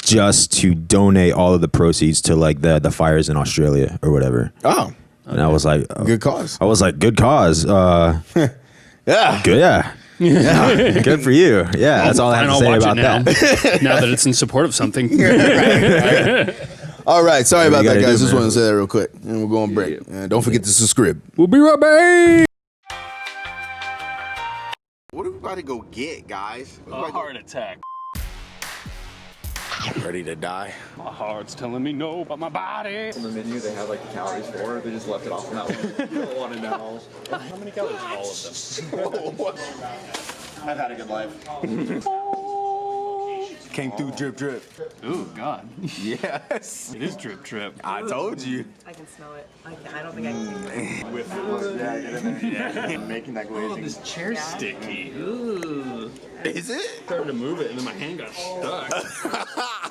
Just to donate all of the proceeds to like the fires in Australia or whatever. Oh, and I was like, good cause. I was like, good cause. Yeah, good. Yeah, good for you. Yeah, that's all I have to say about that. Now that it's in support of something. Right. All right, sorry about that, guys. Just want to say that real quick, and we'll go on break. And don't forget to subscribe. We'll be right back. What are we about to go get, guys? A heart attack. Ready to die? My heart's telling me no, but my body. On the menu, they have like the calories for it. They just left it off on that one. You don't want to know. How many calories? All of them. I've had a good life. Came through drip. Ooh, God. Yes. It is drip. I told you. I can smell it. I don't think I can. With it. Yeah, get in there. Yeah. Making that glazing. This chair's sticky. Ooh. Is it? Started to move it, and then my hand got stuck.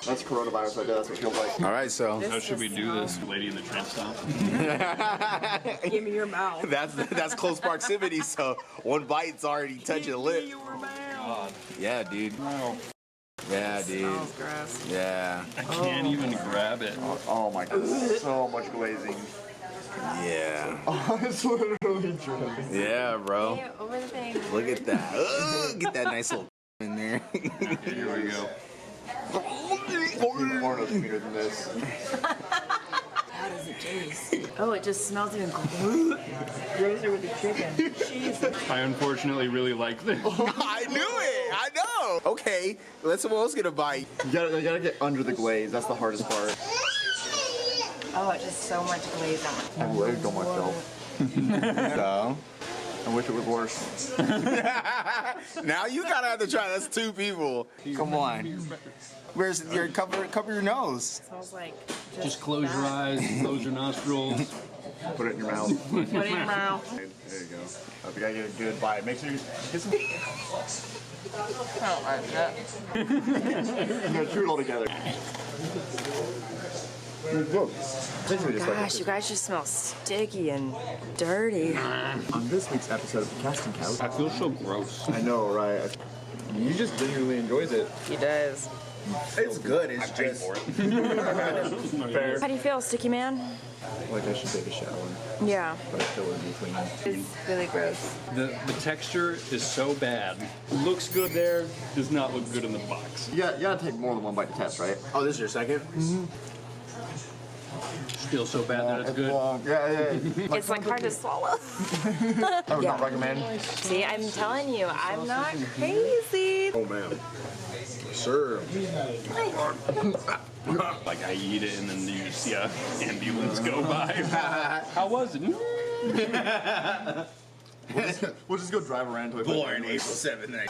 That's coronavirus right there. That's what it feels like. All right, so How should we do this, Lady in the Tramp Stomp? Give me your mouth. that's close proximity. So one bite's already touching the lip. Yeah, dude. Yeah, dude. Smells gross. Yeah. I can't even grab it. Oh my god, so much glazing. Yeah. Oh, it's literally dripping. Yeah, bro. Hey, over the thing. Look at that. Get that nice little in there. Here we go. More sweeter than this. How does it taste? Oh, it just smells even grosser with the chicken. Jesus. I unfortunately really like this. I knew it. I know. Okay, let's someone else get a bite. You gotta get under the glaze. That's the hardest part. Oh, it's just so much glaze on it. I lived on myself. So I wish it was worse. now you gotta have to try. That's two people. Come on. Where's your cover your nose? Smells like Just close your eyes, close your nostrils. Put it in your mouth. Put it in your mouth. There you go. I think I get a good bite. Make sure you get some. I don't like that. You gotta chew it all together. Gosh, you guys just smell sticky and dirty. On this week's episode of the Casting Couch, I feel so gross. I know, right? You just genuinely enjoys it. He does. It's good. It's just. Fair. How do you feel, sticky man? Like I should take a shower, Yeah. but I still would be clean. It's really gross. The texture is so bad. Looks good there, does not look good in the box. You gotta take more than one bite to test, right? Oh, this is your second? Still so bad that it's good. Yeah. It's like hard to swallow. I would not recommend. See, I'm telling you, I'm not crazy. Oh man. Sir. Like I eat it and then you just see a ambulance go by. How was it? We'll just go drive around to it. Born April 7th.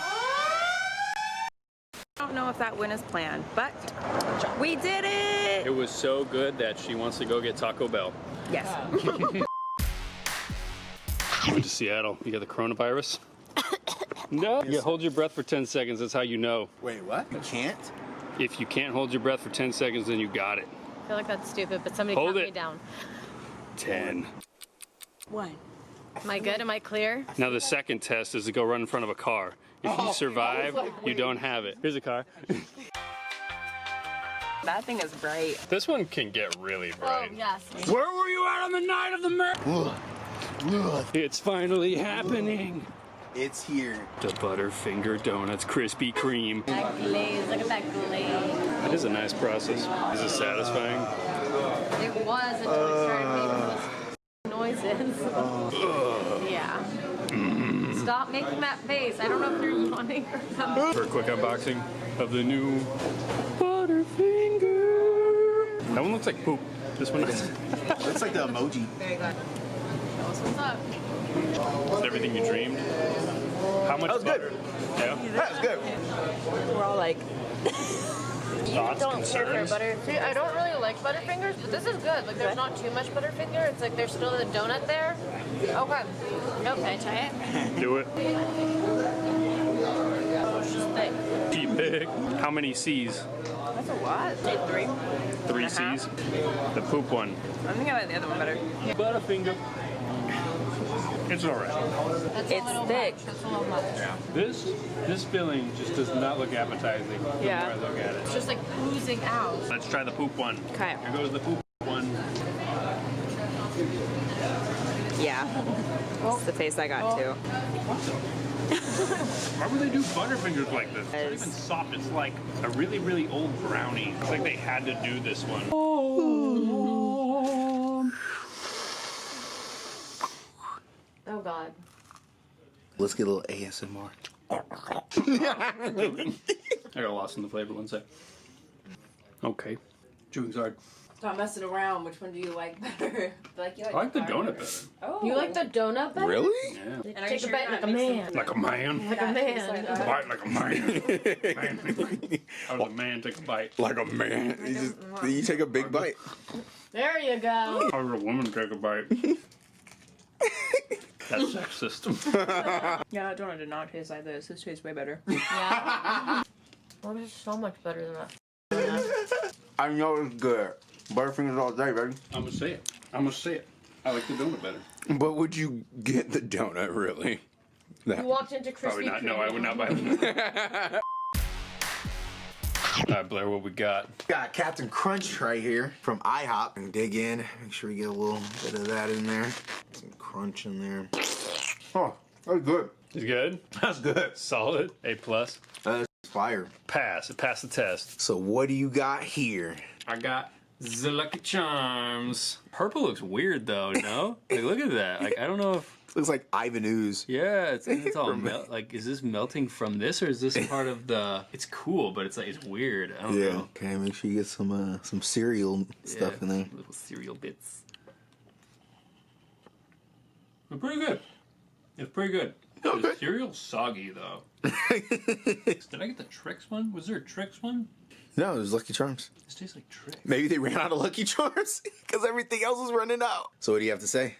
I don't know if that went as planned, but we did it! It was so good that she wants to go get Taco Bell. Yes. Went to Seattle. You got the coronavirus? No. Yeah, hold your breath for 10 seconds. That's how you know. Wait, what? You can't? If you can't hold your breath for 10 seconds, then you got it. I feel like that's stupid, but somebody Hold count it. me down. 10. One. Am I good? Am I clear? Now the second test is to go run in front of a car. If you survive, you don't have it. Here's a car. That thing is bright. This one can get really bright. Oh, yes. Where were you at on the night of the murder? It's finally happening. It's here. The Butterfinger Donuts Krispy Kreme. That glaze, look at that glaze. It is a nice process. Is it satisfying? It was until it started making those noises. Yeah. Stop making that face. I don't know if you're yawning or something. For a quick unboxing of the new Butterfinger. That one looks like poop. This one doesn't. Looks like the emoji. Very good. Show us what's up. Is everything you dreamed? How much That was good. butter? Yeah. That's good. We're all like, Thoughts, Don't care concerns? for butter. See, I don't really like Butterfingers, but this is good. Like, there's not too much Butterfinger. It's like there's still the donut there. Okay. Okay, try it. Do it. It's just thick. Keep big. How many C's? that's a lot. Say 3. 3 And a half. C's. The poop one. I think I like the other one better. Butterfinger. It's alright. That's It's a little thick. much. That's a little much. This filling just does not look appetizing the Yeah. more I look at it. It's just like oozing out. Let's try the poop one. Okay. Here goes the poop one. Yeah. That's the face I got too. Why would they do Butterfingers like this? It's not Because- even soft. It's like a really, really old brownie. It's like they had to do this one. Oh, God. Let's get a little ASMR. I got lost in the flavor one sec. Okay. Chewing's hard. Stop messing around. Which one do you like better? Like you I like the donut better. Oh. You like the donut better? Really? Yeah. And are you Take sure a bite you're like a not mixing man. Like a man. Like a man. Bite like a man. Man. How does a man take a bite? Like a man. You take a big bite. There you go. How does a woman take a bite? That's sexist. Yeah, that donut did not taste like this. This tastes way better. Yeah. Well, this is so much better than that. I know it's good. Butterfingers all day, baby. I'm gonna say it. I like the donut better. But would you get the donut, really? You walked into Krispy Probably not. Kreme. No, I would not buy them. All right, Blair, what we got? Got Captain Crunch right here from IHOP. And dig in. Make sure you get a little bit of that in there. Some crunch in there. Oh, that's good. Is good? That's good. Solid. A+. That's fire. Pass. It passed the test. So what do you got here? I got the Lucky Charms. Purple looks weird though, no? Like, look at that. Like, I don't know if... Looks like Ivan Ooze. Yeah, it's all like, is this melting from this or is this part of the... It's cool, but it's like, it's weird. I don't know. Okay, make sure you get some cereal stuff in there. Little cereal bits. They're pretty good. It's pretty good. The cereal's soggy though. Did I get the Trix one? Was there a Trix one? No, it was Lucky Charms. This tastes like Trix. Maybe they ran out of Lucky Charms because everything else was running out. So what do you have to say?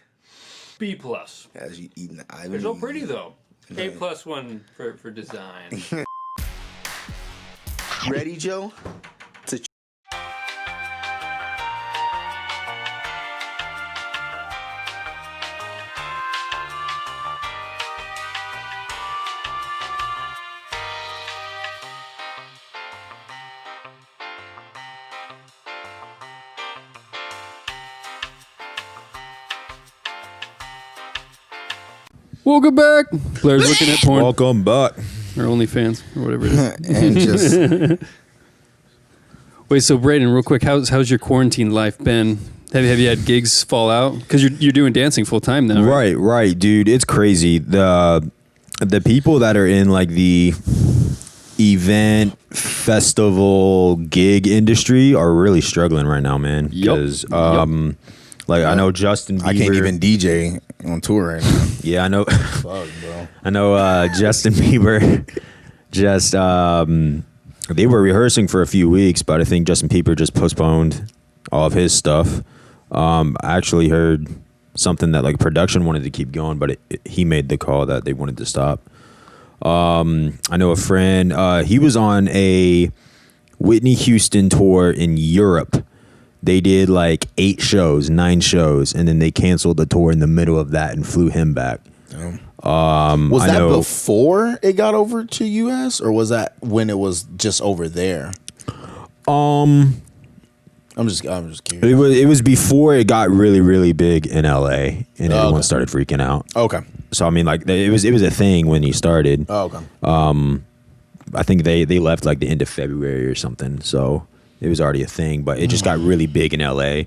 B+. As you eating the Ivan. They're so pretty though. A+ one for design. Ready, Joe? Welcome back. Blair's looking at porn. Welcome back. Or OnlyFans, or whatever it is. And just Wait, so Braden, real quick, how's your quarantine life been? Have you had gigs fall out? Because you're doing dancing full time now, right? Right, dude. It's crazy. The people that are in like the event, festival, gig industry are really struggling right now, man. Because like I know Justin Bieber. I can't even DJ on tour right now. Yeah, I know. Fuck, bro. I know Justin Bieber just they were rehearsing for a few weeks, but I think Justin Bieber just postponed all of his stuff. I actually heard something that like production wanted to keep going, but he made the call that they wanted to stop. I know a friend, he was on a Whitney Houston tour in Europe. They did like 9 shows, and then they canceled the tour in the middle of that and flew him back. Was that before it got over to US, or was that when it was just over there? I'm just curious. It was before it got really, really big in LA and everyone started freaking out. Okay. So I mean, like it was a thing when he started. Oh, okay. I think they left like the end of February or something. So it was already a thing, but it just got really big in LA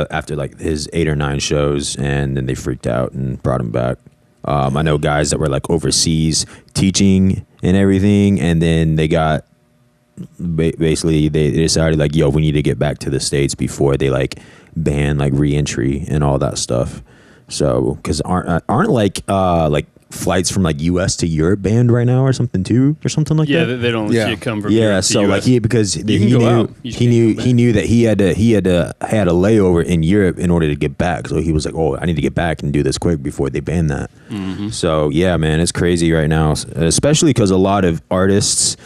after like his 8 or 9 shows, and then they freaked out and brought him back. I know guys that were like overseas teaching and everything, and then they got basically they decided like, yo, we need to get back to the States before they like ban like re-entry and all that stuff. So because aren't like flights from like US to Europe banned right now or something too, or something like that? Yeah, they don't let you come from Europe Europe so to like US. because You he can go knew out. You just can't go he back. knew that he had a layover in Europe in order to get back. So he was like, oh, I need to get back and do this quick before they ban that. So yeah, man, it's crazy right now, especially because a lot of artists,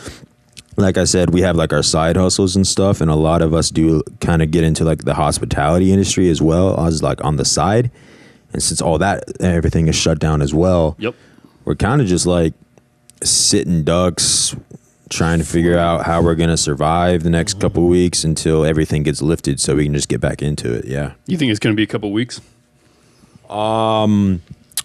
like I said, we have like our side hustles and stuff, and a lot of us do kind of get into like the hospitality industry as well as like on the side. And since all that, everything is shut down as well. Yep. We're kind of just like sitting ducks, trying to figure out how we're gonna survive the next couple weeks until everything gets lifted, so we can just get back into it. Yeah. You think it's going to be a couple weeks?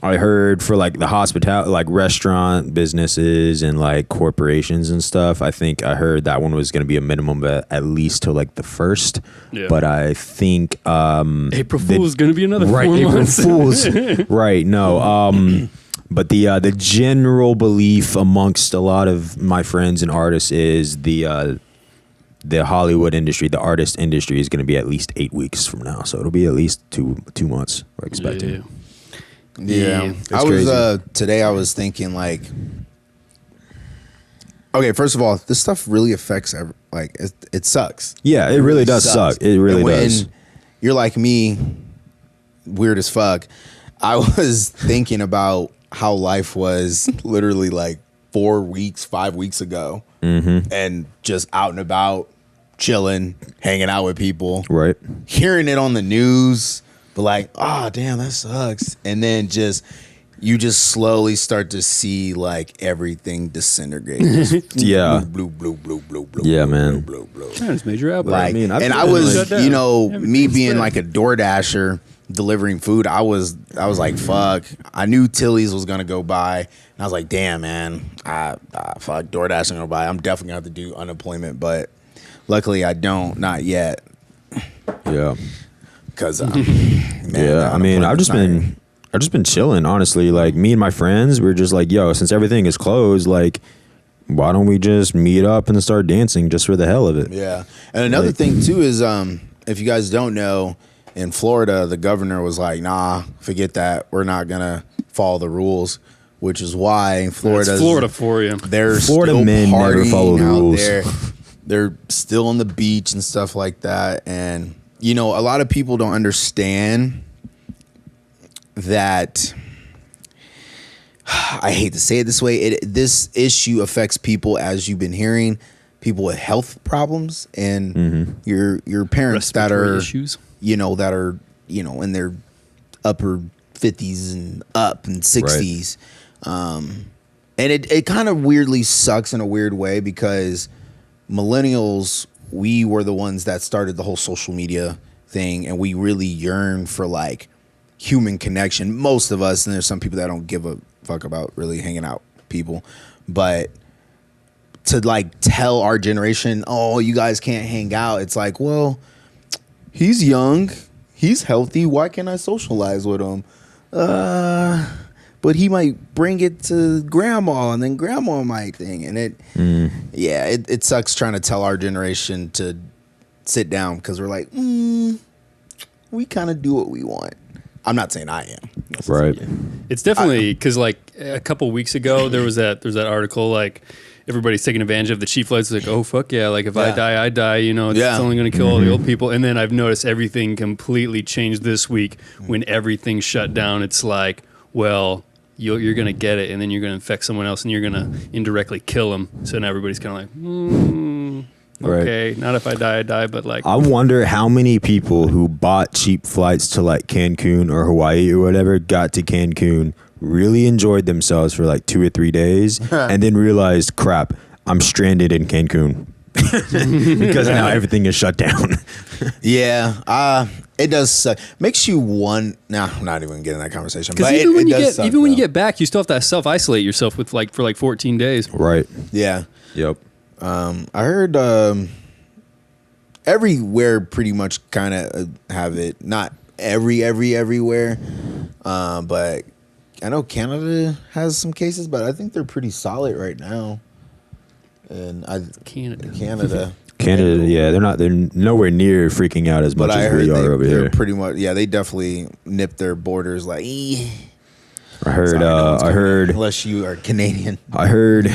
I heard for like the hospitality, like restaurant businesses and like corporations and stuff, I think I heard that one was going to be a minimum at least till like the 1st. Yeah. But I think April Fool's going to be another 4 April months. Fools. Right. No. But the general belief amongst a lot of my friends and artists is the Hollywood industry, the artist industry, is going to be at least 8 weeks from now. So it'll be at least two months. We're expecting. Yeah. Yeah. It's I was crazy. today I was thinking like, okay, first of all, this stuff really affects it sucks. Yeah, it really does sucks. suck. It really And when does. you're like me, weird as fuck, I was thinking about how life was literally like 4 weeks, 5 weeks ago, and just out and about, chilling, hanging out with people, Right. hearing it on the news, but like, oh damn, that sucks. And then you just slowly start to see like everything disintegrate. Yeah. Blue, blue, blue, blue, blue. Yeah, blue, man. Blue, blue, blue. Yeah, it's major outbreak. Like, mean, I've and been I was, shut down. you know, me Everything's being spread. like a DoorDasher delivering food, I was like, fuck. I knew Tilly's was gonna go by, and I was like, damn, man, fuck, DoorDash gonna go by. I'm definitely gonna have to do unemployment, but luckily I don't, not yet, Yeah. because Yeah, I mean, I've just been chilling, honestly. Like, me and my friends, we're just like, yo, since everything is closed, like, why don't we just meet up and start dancing just for the hell of it? Yeah, and another thing too is, if you guys don't know, in Florida, the governor was like, nah, forget that. We're not gonna follow the rules, which is why in Florida, That's Florida for you. they're Florida still men never partying follow the out rules. there. They're still on the beach and stuff like that. And, you know, a lot of people don't understand that. I hate to say it this way. This issue affects people, as you've been hearing, people with health problems and your parents that Respiratory are issues. you know, that are, you know, in their upper 50s and up and 60s. And it kind of weirdly sucks in a weird way because millennials, we were the ones that started the whole social media thing, and we really yearn for like human connection. Most of us, and there's some people that don't give a fuck about really hanging out with people, but to like tell our generation, oh, you guys can't hang out, it's like, well, he's young, he's healthy, why can't I socialize with him? But he might bring it to grandma, and then grandma might think, and it sucks trying to tell our generation to sit down because we're like, we kind of do what we want. I'm not saying I am. Right. It's definitely because like a couple weeks ago there's that article like everybody's taking advantage of the cheap flights. Like, oh fuck yeah, like if I die, you know, it's only going to kill all the old people. And then I've noticed everything completely changed this week when everything shut down. It's like, well, you're going to get it, and then you're going to infect someone else, and you're going to indirectly kill them. So now everybody's kind of like, okay, not if I die, but like, I wonder how many people who bought cheap flights to like Cancun or Hawaii or whatever got to Cancun, really enjoyed themselves for like 2 or 3 days, and then realized, crap, I'm stranded in Cancun because now everything is shut down. It does suck. Makes you one. Nah, I'm not even gonna get in that conversation. because But even when it does suck, when you though. get back, you still have to self isolate yourself with like for 14 days. Right. Yeah. Yep. I heard everywhere pretty much kind of have it. Not everywhere, but I know Canada has some cases, but I think they're pretty solid right now. And Canada. Canada, yeah, they're nowhere near freaking out as much But I as heard we are over they're here. pretty much, they definitely nipped their borders like. I heard, Sorry, no one's I coming heard, in, unless you are Canadian. I heard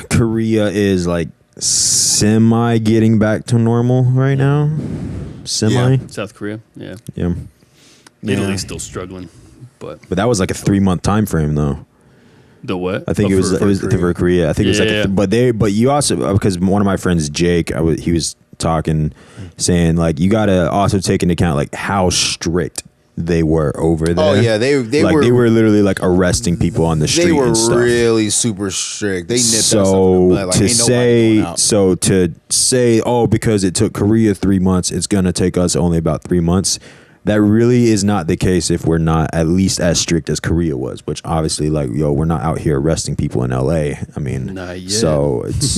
Korea is like semi getting back to normal right now. Semi, South Korea, yeah. yeah. Italy's still struggling, but But that was like a 3-month time frame though. the what? I think Oh, it was for Korea. I think it was Yeah. but you also, because one of my friends, Jake, he was talking, saying like you got to also take into account like how strict they were over there. Oh yeah, they were literally like arresting people on the street. they were and stuff. really super strict. They nipped that stuff in So the butt. Like, to ain't nobody going out. say, oh, because it took Korea 3 months, it's gonna take us only about 3 months. That really is not the case if we're not at least as strict as Korea was, which obviously, like, we're not out here arresting people in LA. I mean, Not yet. so it's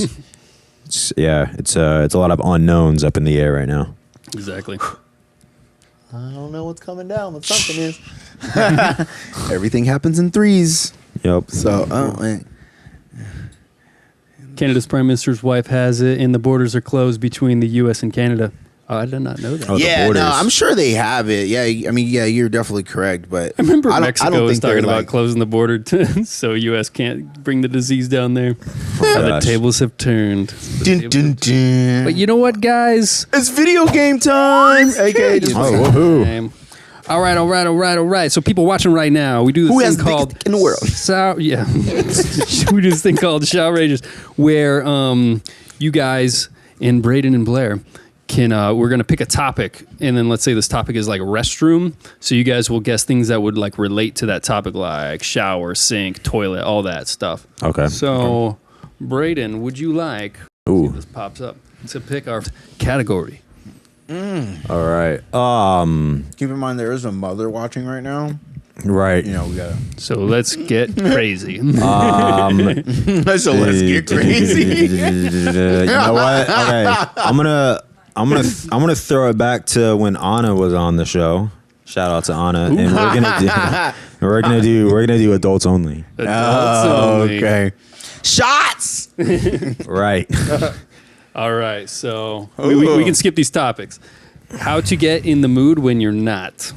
it's a lot of unknowns up in the air right now. Exactly. I don't know what's coming down, but something is. Everything happens in threes. Yep. So, Canada's prime minister's wife has it, and the borders are closed between the U.S. and Canada. Oh, I did not know that. Oh, the yeah, borders. no, I'm sure they have it. Yeah, I mean, yeah, you're definitely correct. But I remember don't Mexico was think they're, talking about like- closing the border so U.S. can't bring the disease down there. How the gosh. tables have turned. Dun, dun, dun. But you know what, guys? It's video game time. Okay, just Oh, woohoo. All right. So people watching right now, we do this Who thing has the called biggest dick in the world? we do this thing called Shout Rages, where you guys and Braden and Blair can we're gonna pick a topic, and then let's say this topic is like restroom. So you guys will guess things that would like relate to that topic, like shower, sink, toilet, all that stuff. Okay. So, Braden, would you like? Ooh. See if this pops up to pick our category. All right. Keep in mind there is a mother watching right now. Right. You know, we gotta. So let's get crazy. So let's get crazy. You know what? Okay. I'm gonna throw it back to when Anna was on the show. Shout out to Anna, and we're gonna do adults only. Adults only. Okay. Shots. Right. All right. So we can skip these topics. How to get in the mood when you're not.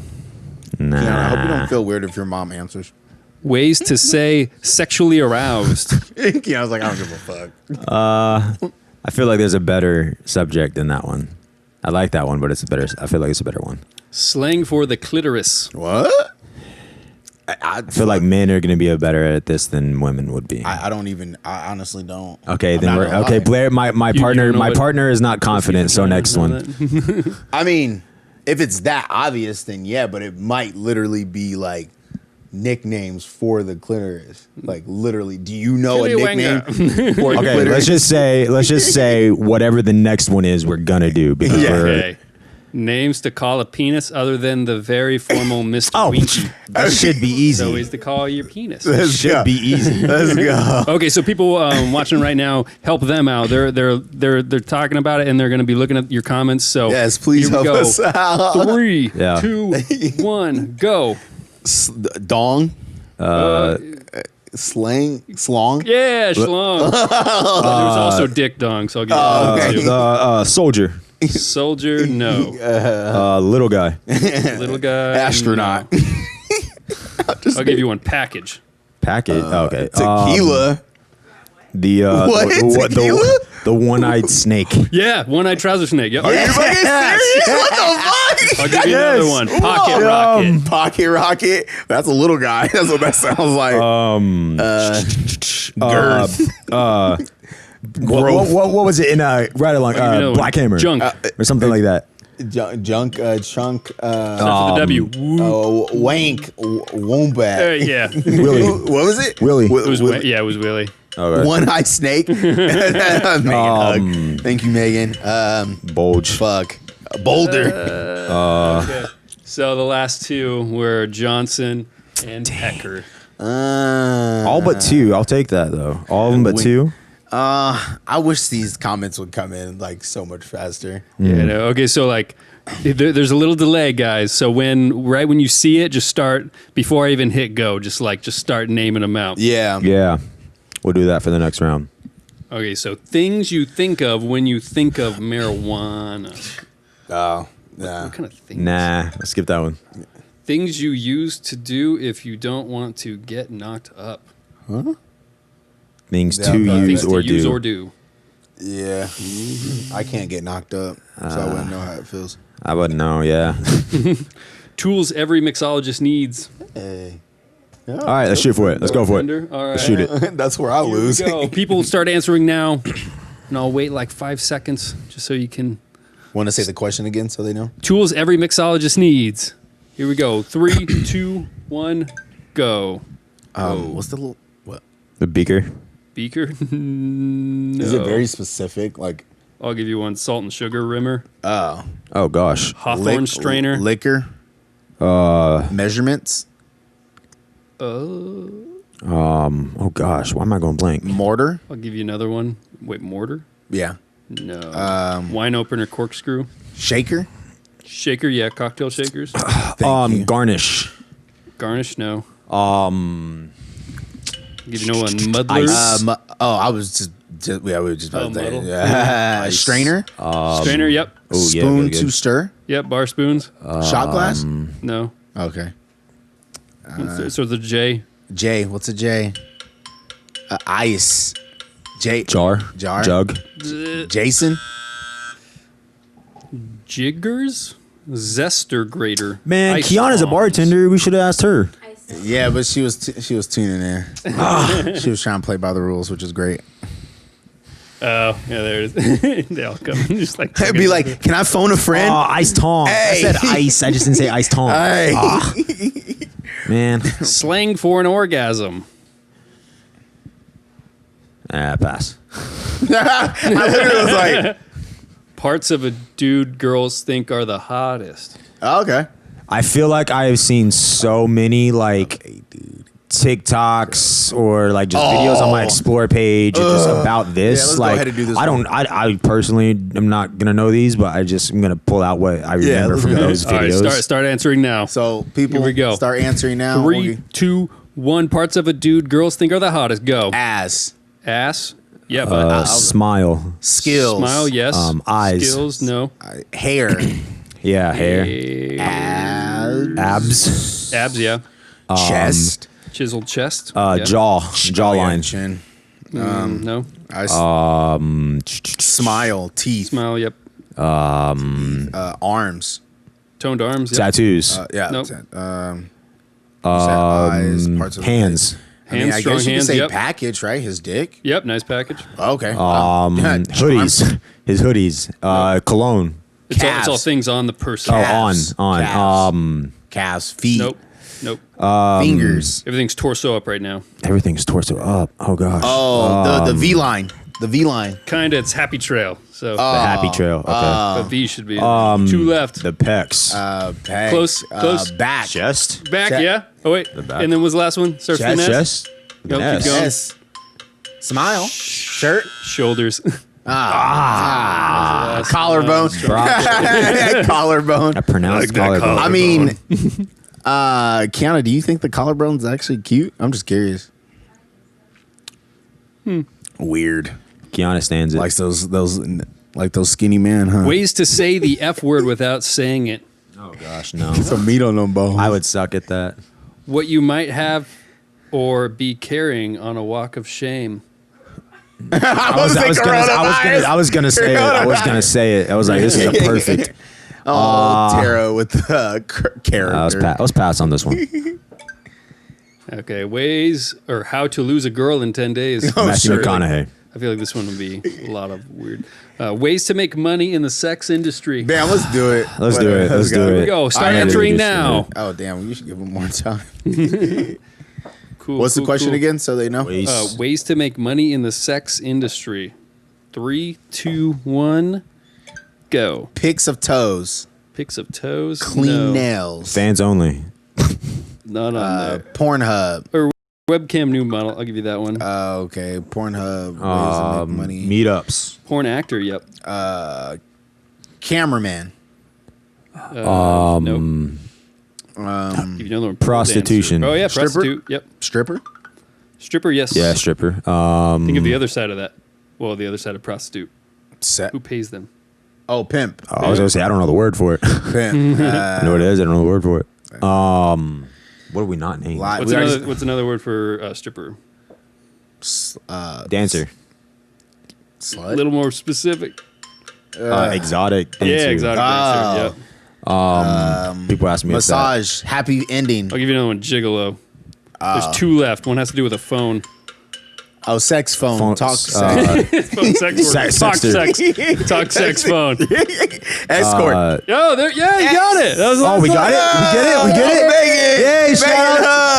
Nah. Yeah, I hope you don't feel weird if your mom answers. Ways to say sexually aroused. Yeah, I was like, I don't give a fuck. I feel like there's a better subject than that one. I like that one, but it's a better. I feel like it's a better one. Slang for the clitoris. What? I feel like men are going to be better at this than women would be. I don't even. I honestly don't. Okay, I'm then not we're gonna okay. lie. Blair, my You partner, don't know my what- partner is not confident. So next one. I mean, if it's that obvious, then yeah, but it might literally be like nicknames for the clitoris. Like literally, do you know a nickname for the Okay, clitoris? let's just say whatever the next one is, we're gonna do because Yeah. we're. Okay. Names to call a penis other than the very formal Mr. Oh, Winky. that should be easy. So ways to call your penis. Should be easy. Let's go. Okay, so people watching right now, help them out. They're talking about it, and they're going to be looking at your comments. So Yes, please here we help go. us out. 3, Yeah. 2, 1, go. Dong. Slang. Slong. Yeah, schlong. There's also dick dong, so I'll give you that too. Soldier, Soldier, no. little guy. Little guy, Astronaut. no. I'll give you one. Package. Packet. Okay. Tequila. The What? Tequila? the one-eyed snake. Yeah, one-eyed trouser snake. Yep. Are you fucking serious? What the fuck? I'll give you another one. Pocket rocket. Pocket rocket. That's a little guy. That's what that sounds like. Girth. What was it in right along know, Black Hammer junk. or something like that? Junk. Chunk. Start with the W. Wank. Wombat. Yeah. Willie. What was it? Willie. It was it was Willie. Okay. One-eyed snake. Megan hug. Thank you, Megan. Bulge. Fuck. Boulder. Okay. So the last two were Johnson and Hecker. All but two. I'll take that though. All of them but two. I wish these comments would come in like so much faster. Yeah. No, okay. So like, there's a little delay, guys. So right when you see it, just start before I even hit go. Just start naming them out. Yeah. Yeah. We'll do that for the next round. Okay. So things you think of when you think of marijuana. Oh, yeah. What kind of things? Nah, let's skip that one. Things you use to do if you don't want to get knocked up. Things Yeah, to things use Things or to use do. or do. Yeah. I can't get knocked up, so I wouldn't know how it feels. I wouldn't know. Yeah. Tools every mixologist needs. Hey. All right, let's shoot for it. Let's go for it. All right. Let's shoot it. That's where I Here we lose. go. People start answering now, and I'll wait like 5 seconds just so you can. Want to say the question again so they know? Tools every mixologist needs. Here we go. 3, 2, 1, go. What's the little what? The beaker. Beaker? No. Is it very specific? Like I'll give you one. Salt and sugar rimmer. Oh gosh. Hawthorne strainer. liquor, measurements, Oh gosh. Why am I going blank? mortar. I'll give you another one. Wait, mortar? Yeah. No. Wine opener, corkscrew. Shaker. Shaker, yeah. Cocktail shakers. Thank you. Garnish. Garnish, no. Give you no one. Muddlers. I was just yeah, we were just about to say. muddle. Yeah. Strainer. Strainer, yep. Oh yeah. Spoon really to good. stir. Yep. Bar spoons. Shot glass. No. Okay. So the J. J. What's a J? Ice. J. Jar. Jug. Jason. Jiggers? Zester grater. Man, Ice Kiana's a bombs. bartender. We should have asked her. Yeah, but she was tuning in. She was trying to play by the rules, which is great. Oh, yeah, there it is. They all come. Just like I'd be like, can I phone a friend? Oh, iced Tom. Hey. I said ice. I just didn't say iced Tom. Hey. Ah, man. slang for an orgasm. Pass. I literally was like, Parts of a dude girls think are the hottest. oh, okay. I feel like I have seen so many like TikToks or like just videos on my Explore page just about this. Yeah, let's go like, ahead and do this I one. don't. I personally am not gonna know these, but I'm gonna pull out what I remember let's from go. those All right, videos. start answering now. So people Here we go. start answering now. 3, Okay. 2, 1. Parts of a dude girls think are the hottest. Go. Ass, Ass. Yeah, but Smile. skills, smile. Yes. eyes. Skills. No. hair, Yeah, hair, abs, abs, Yeah. chest, Chiseled chest. Yeah. jawline, chin, No. smile, teeth, Smile. Yep. arms. Toned arms. Yep. tattoos, Yeah. Nope. Eyes, parts of the hands, face. I mean, I strong guess you hands. could say Yep. package, right? His dick. Yep. Nice package. Okay. hoodies, his hoodies, cologne. It's all Calves. things on the person. Calves. On. Calves. Calves, feet, Nope. Nope. fingers. Everything's torso up right now. Everything's torso up. Oh gosh. The V line. The V line. Kinda. It's happy trail. So the happy trail. Okay. but V should be 2 left. The pecs. Pecs, Close, close. Back. chest. Back. Chest. Yeah. Oh wait. back. And then was the last one? Starts with an S. Chest. Nope, An keep S. going. Yes. Smile. Shirt. Shoulders. Collarbone. Collarbone. I pronounced collarbone. I mean, Kiana, do you think the collarbone's actually cute? I'm just curious. Weird. Kiana stands it. Like those skinny man, huh? Ways to say the F word without saying it. oh gosh, no. some meat on them bones. I would suck at that. What you might have or be carrying on a walk of shame. I was gonna say it. I was gonna say it. I was like, this is a perfect. Tara with the character. I was pass on this one. Okay, ways or how to lose a girl in 10 days. Matthew sure. McConaughey. I feel like this one would be a lot of weird. Ways to make money in the sex industry. Damn, let's do it. Let's do it. Let's do Here we it. go. Start I had to answering do this now. Oh, damn. You should give them more time. Cool. What's the cool, question cool. again so they know? Ways. Ways to make money in the sex industry. 3, 2, 1, go. Pics of toes. Pics of toes. Clean No. nails. Fans only. Not on there. Pornhub. Webcam new model. I'll give you that one. Okay. Pornhub. Ways to make money. Meetups. Porn actor. Yep. Cameraman. Nope. If you know the one, Prostitution. dancer. Oh yeah, Stripper? prostitute. Yep. Stripper. Stripper. Yes. Yeah, stripper. Think of the other side of that. Well, the other side of prostitute. Set. Who pays them? Oh, pimp. I was gonna say I don't know the word for it. Pimp. I know what it is. I don't know the word for it. What do we not name? Li- What's we already- another? What's another word for stripper? Dancer. A Slut. little more specific. Exotic. Dancer. Yeah, exotic dancer. Yep. People ask me if that. Massage. Happy ending. I'll give you another one. Gigolo. There's 2 left. One has to do with a phone. Oh, sex phone. Phone- Talk sex. Phone sex. Word. Talk Sexter. sex. Talk sex phone. Escort. Oh, there. Yeah, you got it. That was the Oh, last we one. got it. We get it. We get it. Megan. Yay! Megan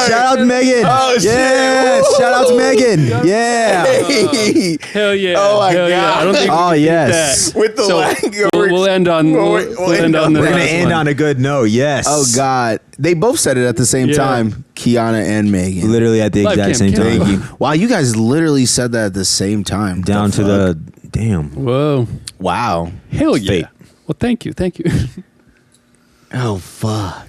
Shout out to Megan. Oh, shit. Yeah! Woo. Shout out to Megan. Yeah. Hey. Hell yeah. Oh, my Hell yeah. God. I don't think Oh we can beat yes. that. With the So, leg. We'll end on. We'll end on the We're gonna last end one. on a good note. Yes. Oh, God. They both said it at the same Yeah. time. Kiana and Megan. Literally at the Live exact cam, same cam. time. Thank you. Wow, you guys literally said that at the same time. Down to the damn. Whoa. Wow. Hell yeah. Fate. Well, thank you. Thank you. Oh, fuck.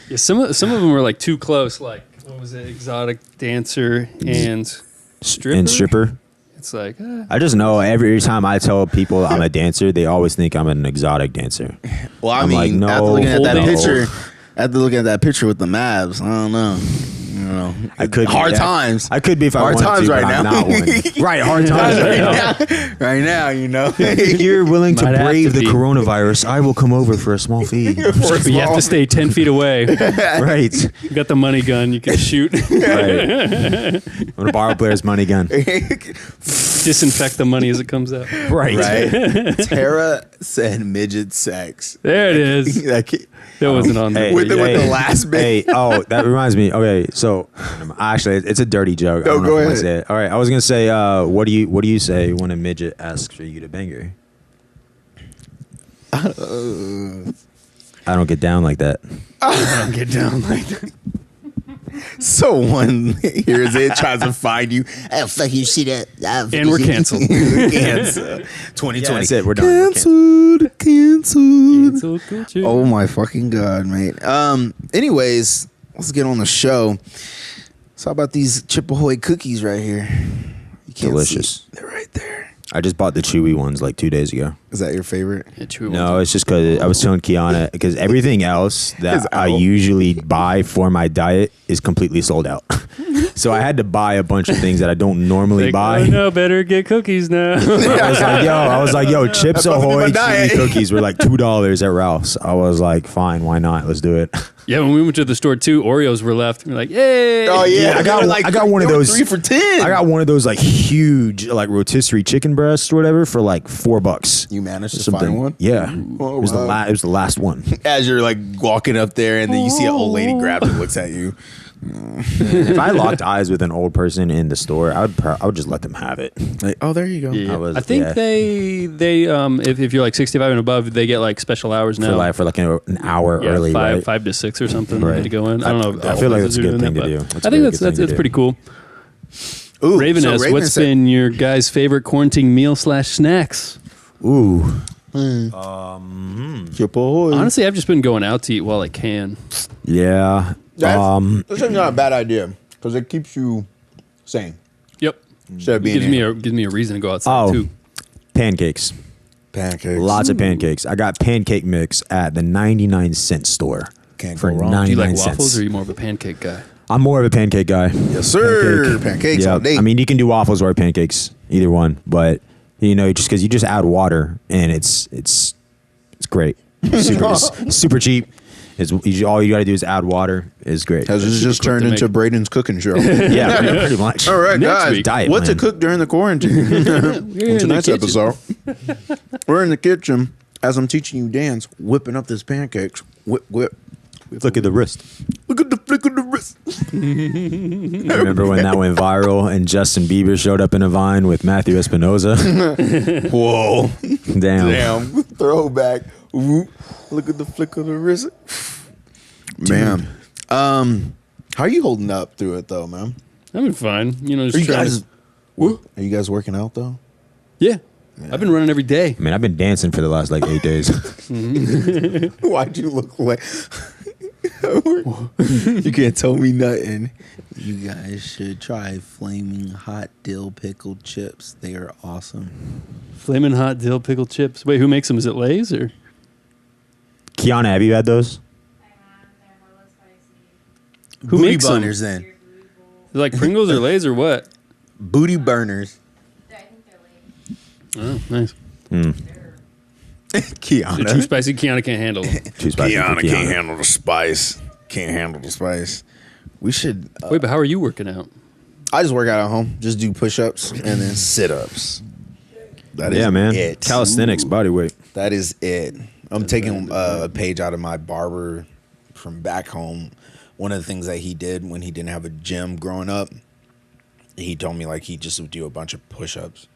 Yeah, some of them were like too close. Like what was it? Exotic dancer and stripper. And stripper. It's like I just know every time I tell people I'm a dancer, they always think I'm an exotic dancer. Well, I I'm mean, like, no, after looking at that no. picture, after looking at that picture with the Mavs, I don't know. You know, I could be hard that. times. I could be if I Hard wanted times to, right but I'm now. not one. Right, hard times right now. Right now, you know. If you're willing to Might have brave to the be. coronavirus, I will come over for a small fee. but you have to stay 10 feet away. Right. You got the money gun. You can shoot. Right. I'm gonna borrow Blair's money gun. disinfect the money as it comes out. Right. Right? Tara said midget sex. There it is. Like, That wasn't on there. With the last bit. Hey, oh, that reminds me. Okay, so actually, it's a dirty joke. I No, don't know go if I ahead. say it. All right, I was gonna say, what do you say when a midget asks for you to bang her? I don't get down like that. Don't get down like that. Someone hears it, tries to find you. Oh, fuck you, see that? And we're canceled. Cancel. 2020. Yeah, that's it. We're done. We're Canceled. Canceled. Cancel culture. Oh my fucking god, mate. Anyways, let's get on the show. So how about these Chip Ahoy cookies right here? You can't Delicious. see. They're right there. I just bought the chewy ones like 2 days ago. Is that your favorite? Yeah, true. No, it's just because I was telling Kiana because everything else Is that I out. usually buy for my diet is completely sold out. So I had to buy a bunch of things that I don't normally Like, buy. oh no, better get cookies now. I was like, yo, Chips That's supposed to be Ahoy my diet. chewy cookies were like $2 at Ralph's. I was like, fine, why not? Let's do it. Yeah, when we went to the store too, Oreos were left. We're like, yay! Oh yeah, I got They were one- I got one of they were those- 3 for 10. I got one of those like huge like rotisserie chicken breasts or whatever for like $4. You managed to Something. find one? Yeah, Oh, it was wow. it was the last one. As you're like walking up there, and then you see an old lady grabs and looks at you. If I locked eyes with an old person in the store, I would just let them have it. Like, oh, there you go. Yeah. I I think yeah. they if you're like 65 and above, they get like special hours now. For like an hour Yeah, early, five right? 5 to 6 or something Right. to go in. I don't know. If I all feel like places that's a are good doing thing to that, do. but That's a I think very that's good thing to that's do. pretty cool. Ooh, Raven so S, Raven what's said- been your guys' favorite quarantine meal / snacks? Ooh, Chip Ahoy. Honestly, I've just been going out to eat while I can. yeah. That's not a bad idea because it keeps you sane Yep. instead of being Gives me a reason to go outside Oh, too. pancakes. pancakes. Lots of pancakes. I got pancake mix at the 99-cent store Can't for go wrong. 99 Do you like cents. waffles or are you more of a pancake guy? I'm more of a pancake guy. Yes, sir. Pancakes Yeah. all day. I mean, you can do waffles or pancakes, either one. But you know, just because you just add water and it's great. Super cheap. All you got to do is add water. It's great. Has this super just quick turned to into make. Braden's cooking show? Yeah, pretty much. All right, Next guys. week. Diet what to plan. cook during the quarantine? in the Tonight's kitchen. episode, we're in the kitchen as I'm teaching you dance, whipping up this pancakes. Whip, whip. Look at the wrist. Look at the flick of the wrist. Remember when that went viral and Justin Bieber showed up in a vine with Matthew Espinoza? Whoa. Damn. Damn. Throwback. Whoop. Look at the flick of the wrist. Man. How are you holding up through it though, man? I've been fine. You know, Are just you trying guys to, are you guys working out though? yeah. I've been running every day. I mean, I've been dancing for the last like 8 days. Why'd you look like you can't tell me nothing? You guys should try flaming hot dill pickled chips. They are awesome. Flamin' hot dill pickle chips. Wait, who makes them? Is it Lay's or? Kiana, have you had those? Who Booty makes 'em? burners then. Is it like Pringles or Lay's or what? Booty burners. Oh, nice. Kiana. They're too spicy. Kiana can't handle them. Too spicy for Kiana can't handle the spice. Can't handle the spice. We should. Wait, but how are you working out? I just work out at home. Just do push-ups and then sit-ups. That is Yeah, man. it. Calisthenics, body weight. That is it. I'm taking a page out of my barber from back home. One of the things that he did when he didn't have a gym growing up, he told me like he just would do a bunch of push-ups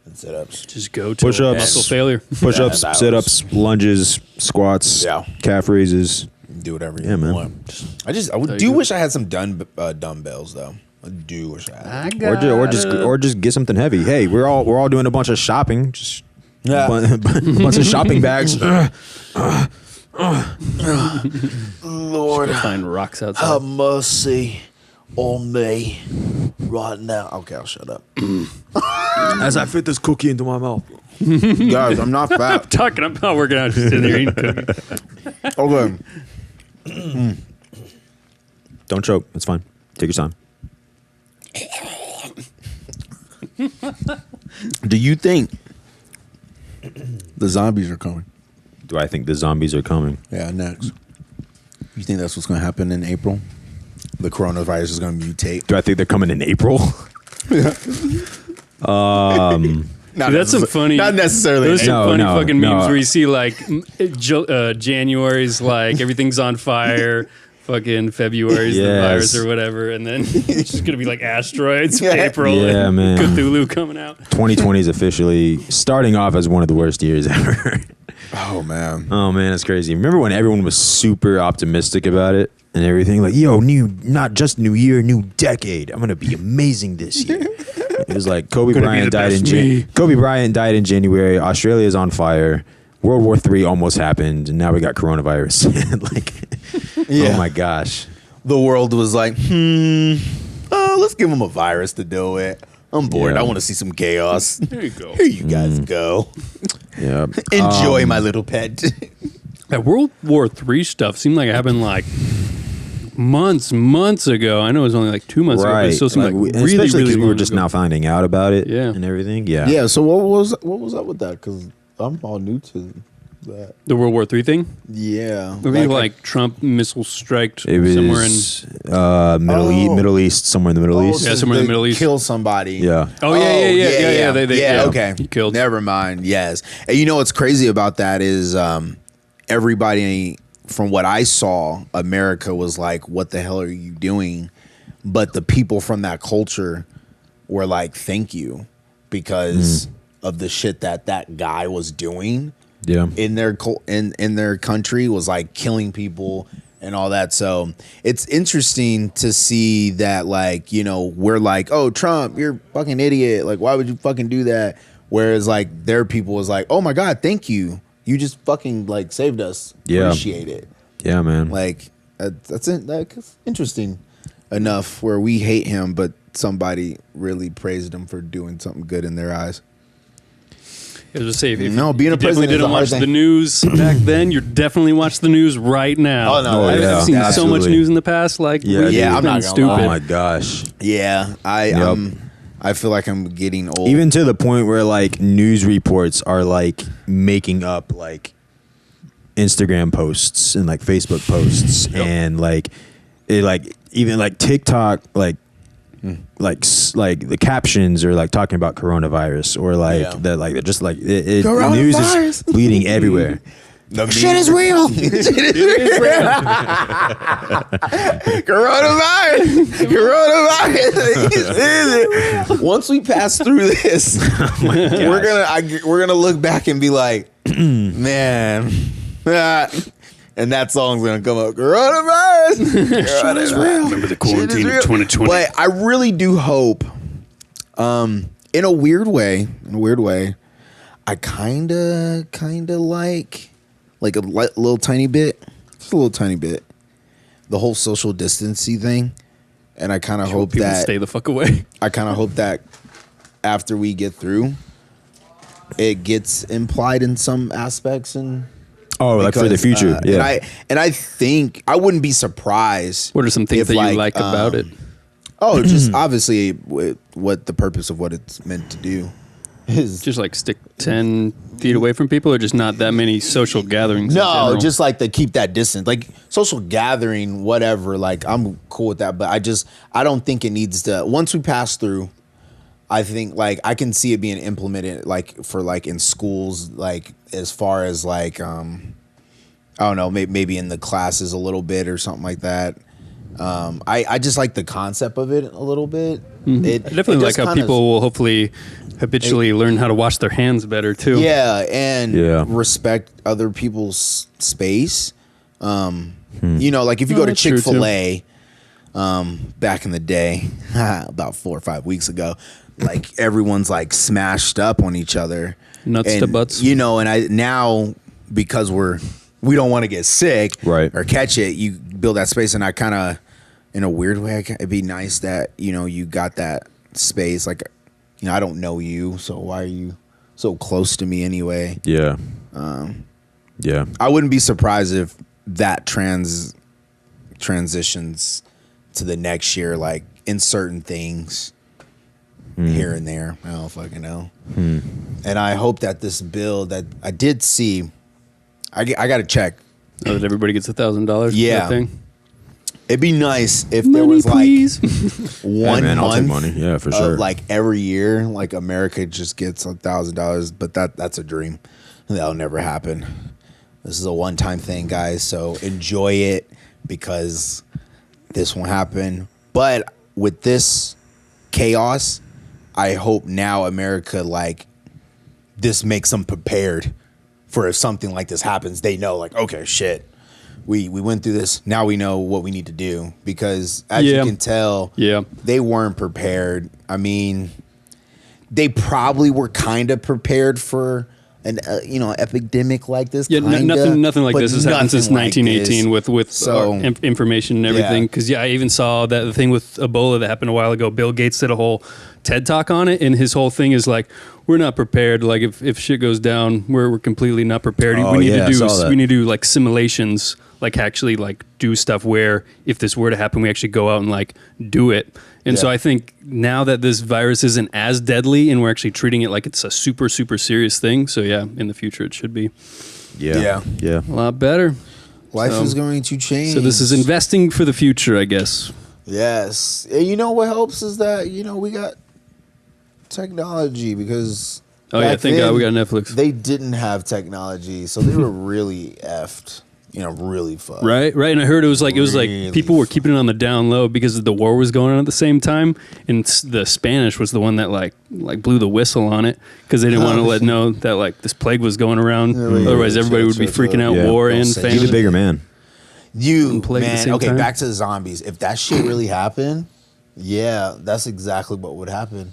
and sit-ups. Just go to Push-ups. muscle failure. Push-ups, Yeah, that sit-ups, lunges, squats, Yeah. calf raises. Do whatever you Yeah, man. want. I you do go. wish I had some dumbbells though. I do wish I had. Or just get something heavy. Hey, we're all doing a bunch of shopping. Just Yeah. a bunch of shopping bags. Lord, Find rocks outside. have mercy on me right now. Okay, I'll shut up. As I fit this cookie into my mouth. Guys, I'm not fat. Talking about working out, just sitting there eating cookies. Okay. Don't choke. It's fine. Take your time. Do you think the zombies are coming? Do I think the zombies are coming? Yeah, next. You think that's what's going to happen in April? The coronavirus is going to mutate. Do I think they're coming in April? Not That's some necessar- funny. Not necessarily. Those negative. are funny No, fucking no. memes where you see like January's like everything's on fire. Fucking February's the Yes. virus or whatever, and then it's just gonna be like asteroids, April, Yeah, and man. Cthulhu coming out. 2020 is officially starting off as one of the worst years ever. Oh man. Oh man, it's crazy. Remember when everyone was super optimistic about it and everything? Like, yo, not just new year, new decade. I'm gonna be amazing this year. It was like Kobe Gonna be Bryant the died best in me. Kobe Bryant died in January. Australia's on fire. World War III almost happened, and now we got coronavirus. Like, Yeah. oh my gosh. The world was like, let's give them a virus to deal with. I'm bored. Yeah. I want to see some chaos. There you go. Here you guys go. Yeah. Enjoy my little pet. That World War III stuff seemed like it happened like months ago. I know it was only like 2 months ago, but it still seemed like really, especially really because we were long just ago. now finding out about it Yeah. and everything. Yeah. Yeah. So what was up with that? Because I'm all new to that. The World War III thing. Yeah. I think like Trump missile striked It was somewhere in. Middle East, somewhere in the Middle East. Yeah, somewhere in the Middle East. Kill somebody. Yeah. Oh yeah. They yeah. Okay. He killed. Never mind. Yes. And you know what's crazy about that is everybody, from what I saw, America was like, "What the hell are you doing?" But the people from that culture were like, "Thank you," because of the shit that guy was doing Yeah. in their in their country, was like killing people and all that. So it's interesting to see that, like, you know, we're like, "Oh, Trump, you're a fucking idiot. Like, why would you fucking do that?" Whereas like their people was like, "Oh my God, thank you. You just fucking like saved us. Yeah. Appreciate it." Yeah, man. Like that's interesting enough where we hate him, but somebody really praised him for doing something good in their eyes. I was just saying, if No, you being a definitely president is a didn't hard watch thing. the news back then, you're definitely watch the news right now. Oh, no, I've yeah, seen so absolutely. much news in the past, like Yeah, really, yeah, it's I'm been not gonna stupid. lie. Oh my gosh. Yeah, I feel like I'm getting old. Even to the point where like news reports are like making up like Instagram posts and like Facebook posts and like it like even like TikTok like the captions are like talking about coronavirus or like Yeah. that like just like it the news is bleeding everywhere. The shit is real. Coronavirus. Once we pass through this, we're gonna look back and be like, man, and that song's gonna come up. Coronavirus. Shit is real. Remember the Shit is quarantine of real. 2020. But I really do hope, in a weird way, I kind of like a little tiny bit, just a little tiny bit, the whole social distancing thing. And I kind of hope People that stay the fuck away. I kind of hope that after we get through, it gets implied in some aspects and Oh, like for the because, future. Yeah. And I think I wouldn't be surprised. What are some things if, that you like about it? Oh, just obviously what the purpose of what it's meant to do is. Just like stick 10 feet away from people, or just not that many social gatherings? in No, general? just like to keep that distance, like social gathering, whatever. Like I'm cool with that, but I don't think it needs to. Once we pass through, I think like I can see it being implemented, like for like in schools, like as far as like I don't know, maybe in the classes a little bit or something like that. I just like the concept of it a little bit. I definitely like how people will hopefully habitually learn how to wash their hands better too. Yeah, and Yeah. respect other people's space. You know, like if you go to that's true, too. Chick-fil-A, back in the day, about 4 or 5 weeks ago, like everyone's like smashed up on each other, Nuts and, to butts. You know, and I now because we don't want to get sick, Right. or catch it. You build that space, and I kind of, in a weird way, it'd be nice that you got that space. Like, I don't know you, so why are you so close to me anyway? Yeah. Yeah. I wouldn't be surprised if that transitions to the next year, like in certain things here and there. I don't fucking know. And I hope that this bill that I did see, I got to check. Oh, that everybody gets $1,000. Yeah. Thing. It'd be nice if Money, there was like please. 1 man, I'll take month, money. Yeah, for sure. like every year, like America just gets $1,000, but that's a dream. That'll never happen. This is a one-time thing, guys. So enjoy it because this won't happen. But with this chaos, I hope now America, like, this makes them prepared for if something like this happens. They know, like, okay, shit. We went through this. Now we know what we need to do because, as you can tell, they weren't prepared. I mean, they probably were kind of prepared for an epidemic like this. Yeah, nothing like this has happened since like 1918 this. with information and everything. Because I even saw that the thing with Ebola that happened a while ago. Bill Gates did a whole TED talk on it, and his whole thing is like, we're not prepared. Like if shit goes down, we're completely not prepared. Oh, we need yeah, to do like simulations, like actually like do stuff where if this were to happen, we actually go out and like do it. And so I think now that this virus isn't as deadly and we're actually treating it like it's a super, super serious thing. So yeah, in the future it should be Yeah. a lot better. Life is going to change. So this is investing for the future, I guess. Yes. And you know what helps is that, we got technology because Thank God we got Netflix. They didn't have technology, so they were really effed. Really fucked. Right. And I heard it was like people were keeping it on the down low because the war was going on at the same time, and the Spanish was the one that like blew the whistle on it because they didn't want to let know that like this plague was going around. Otherwise, everybody would be freaking out. War and famine. Be the bigger man. Man. Okay, back to the zombies. If that shit really happened, yeah, that's exactly what would happen.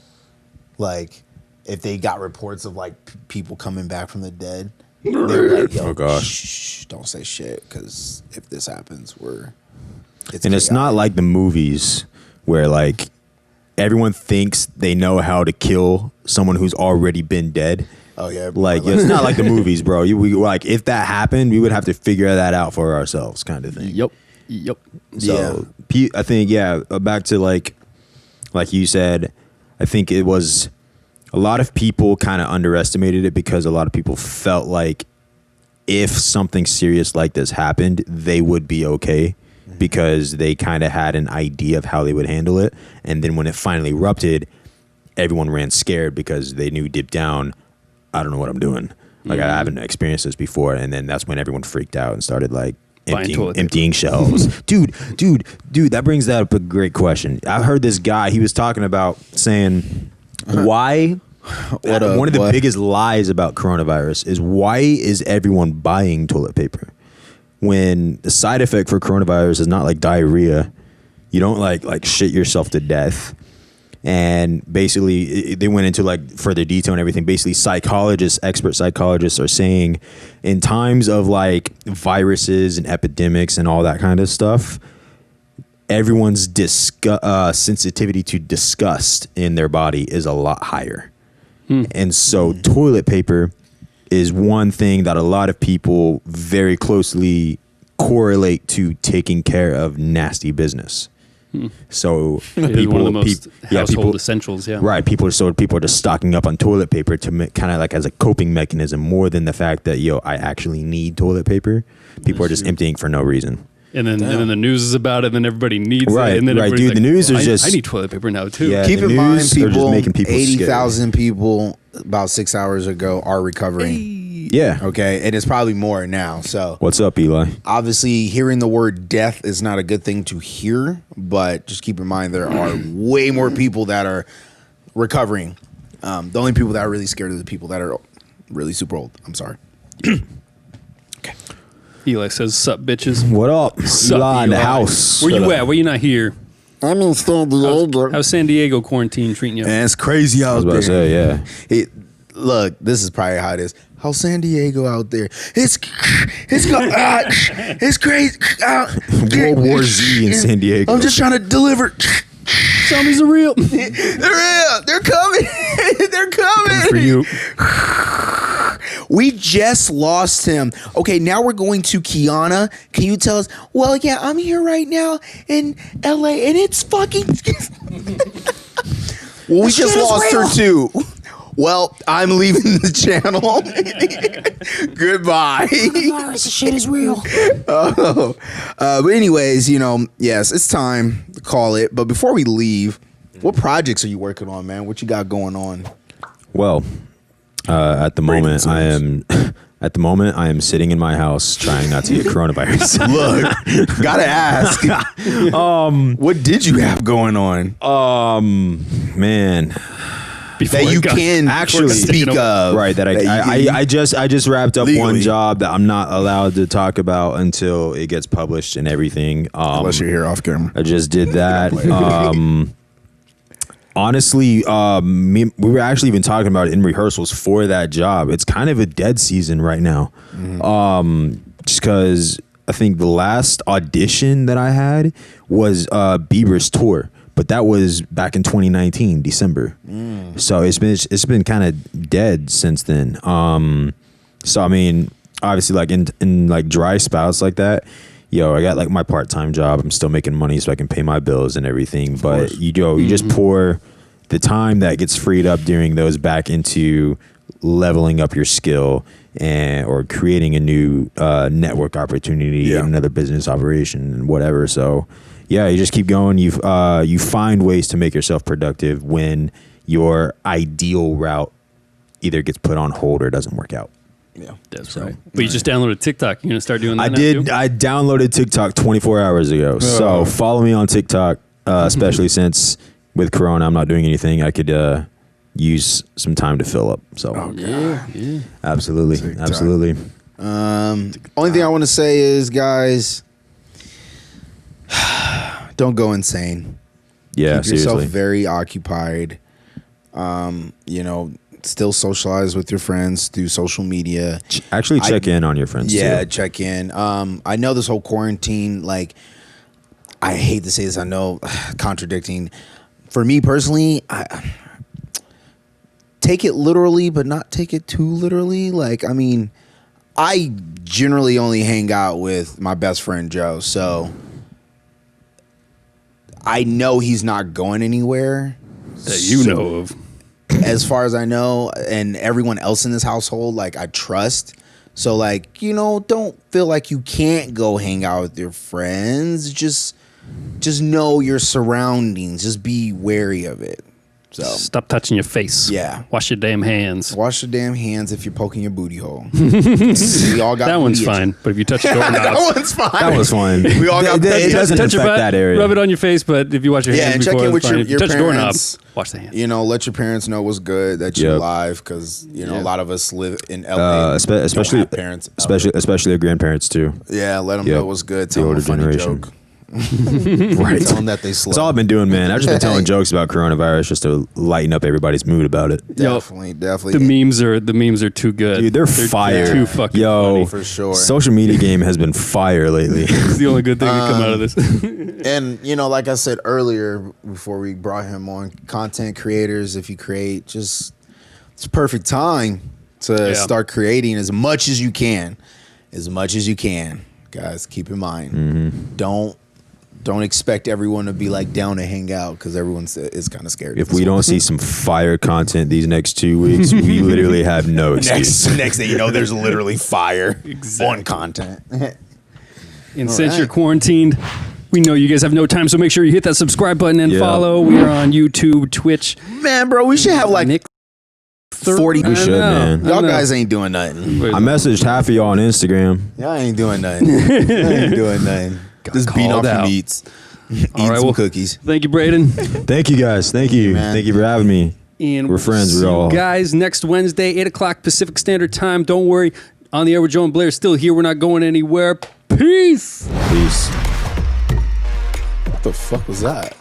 Like, if they got reports of like people coming back from the dead. They were like, yo, oh gosh, shh, don't say shit because if this happens, it's not like the movies where like everyone thinks they know how to kill someone who's already been dead. Oh yeah, like it's not like the movies, bro. We like if that happened, we would have to figure that out for ourselves, kind of thing. Yep. So I think back to like you said, I think it was. A lot of people kind of underestimated it because a lot of people felt like if something serious like this happened, they would be okay because they kind of had an idea of how they would handle it. And then when it finally erupted, everyone ran scared because they knew deep down, I don't know what I'm doing. Like I haven't experienced this before. And then that's when everyone freaked out and started like emptying shelves. Dude, that brings up a great question. I heard this guy, he was talking about saying... Why? One of the biggest lies about coronavirus is why is everyone buying toilet paper when the side effect for coronavirus is not like diarrhea. You don't like shit yourself to death. And basically, they went into like further detail and everything. Basically, expert psychologists are saying in times of like viruses and epidemics and all that kind of stuff, everyone's sensitivity to disgust in their body is a lot higher. And so toilet paper is one thing that a lot of people very closely correlate to taking care of nasty business. So one of the most household essentials, right? People are just stocking up on toilet paper to kind of like as a coping mechanism more than the fact that I actually need toilet paper. People are just emptying for no reason. And then the news is about it, and then everybody needs it. And then dude, like, the news is just... I need toilet paper now, too. Yeah, keep in mind, people 80,000 people about 6 hours ago are recovering. Yeah. Okay, and it's probably more now. So what's up, Eli? Obviously, hearing the word death is not a good thing to hear, but just keep in mind there are way more people that are recovering. The only people that are really scared are the people that are really super old. I'm sorry. Eli says, sup, bitches. What up? Sup, Eli in the Eli. house. Where you at? Where you not here? I'm in San Diego. How's San Diego quarantine treating you? Man, it's crazy out there. I was about to say, yeah. Look, this is probably how it is. How's San Diego out there? It's crazy. World War Z in San Diego. I'm just trying to deliver. Zombies are real. They're real. They're coming. They're coming. For you. We just lost him. Okay, now we're going to Kiana. Can you tell us? Well, yeah, I'm here right now in LA, and it's fucking. Well, we just lost her too. Well, I'm leaving the channel. Goodbye. This shit is real. But anyways, yes, it's time to call it. But before we leave, what projects are you working on, man? What you got going on? Well, at the moment, I am. At the moment, I am sitting in my house trying not to get coronavirus. Look, gotta ask. What did you have going on? Man, Before That it you got- can actually speak of. right, that I just wrapped up one Legally. job that I'm not allowed to talk about until it gets published and everything. Unless you're here off camera. I just did that. Honestly, we were actually even talking about it in rehearsals for that job. It's kind of a dead season right now. Just because I think the last audition that I had was Bieber's tour, but that was back in 2019, December. So it's been kind of dead since then. So I mean, obviously, like in like dry spouts like that. I got like my part-time job. I'm still making money so I can pay my bills and everything. But you just pour the time that gets freed up during those back into leveling up your skill or creating a new network opportunity, another business operation, and whatever. So yeah, you just keep going. You find ways to make yourself productive when your ideal route either gets put on hold or doesn't work out. Yeah, That's right. But you just downloaded TikTok. You're gonna start doing that. I now, did. too? I downloaded TikTok 24 hours ago. So follow me on TikTok, especially since with Corona, I'm not doing anything. I could use some time to fill up. So Yeah. absolutely, TikTok. absolutely. Only thing I want to say is, guys, don't go insane. Yeah, Keep yourself seriously. very occupied. Still socialize with your friends through social media. Actually, check in on your friends. Yeah, too. check in. I know this whole quarantine, like, I hate to say this, I know, contradicting. For me personally, I take it literally, but not take it too literally. Like, I mean, I generally only hang out with my best friend Joe, so I know he's not going anywhere. That you So- know of. As far as I know, and everyone else in this household, like, I trust. So, like, don't feel like you can't go hang out with your friends. Just know your surroundings. Just be wary of it. So Stop touching your face. Yeah. Wash your damn hands. wash your damn hands if you're poking your booty hole. We all got That one's booty fine. But if you touch a itches. doorknob, That one's fine. That was fine. We all got it doesn't touch affect your butt, that area. rub it on your face. But if you wash your Yeah, hands and check before, in with it's fine. your If you touch a doorknob, parents. wash the hands. Let your parents know what's good that you're Yep. alive, because a lot of us live in LA. especially don't have parents. especially their grandparents too. Yeah, let them Yep. know what's good. The Tell them a older funny generation. joke. Right. Tell them that they slow. That's all I've been doing, man. I've just been telling jokes about coronavirus just to lighten up everybody's mood about it. Definitely. The memes are too good. Dude, they're fire. Too fucking funny. For sure. Social media game has been fire lately. It's the only good thing to come out of this. And like I said earlier before we brought him on, content creators, if you create, it's a perfect time to start creating as much as you can. As much as you can. Guys, keep in mind. Don't expect everyone to be like down to hang out, because everyone is kind of scared. If we don't see some fire content these next 2 weeks, we literally have no excuse. next thing you know, there's literally fire on content. And since you're quarantined, we know you guys have no time, so make sure you hit that subscribe button and follow. We are on YouTube, Twitch. Man, bro, we should have like Nick 40. We should, man. Y'all guys ain't doing nothing. I messaged half of y'all on Instagram. Y'all ain't doing nothing. Y'all ain't doing nothing. Just beating off called your out. meats. Eating right, some well- cookies. Thank you, Braden. Thank you guys. Thank you. man. Thank you for having me. And We're friends. see We're all- you guys next Wednesday, 8 o'clock Pacific Standard Time. Don't worry. On the Air with Joe and Blair, still here. We're not going anywhere. Peace. Peace. What the fuck was that?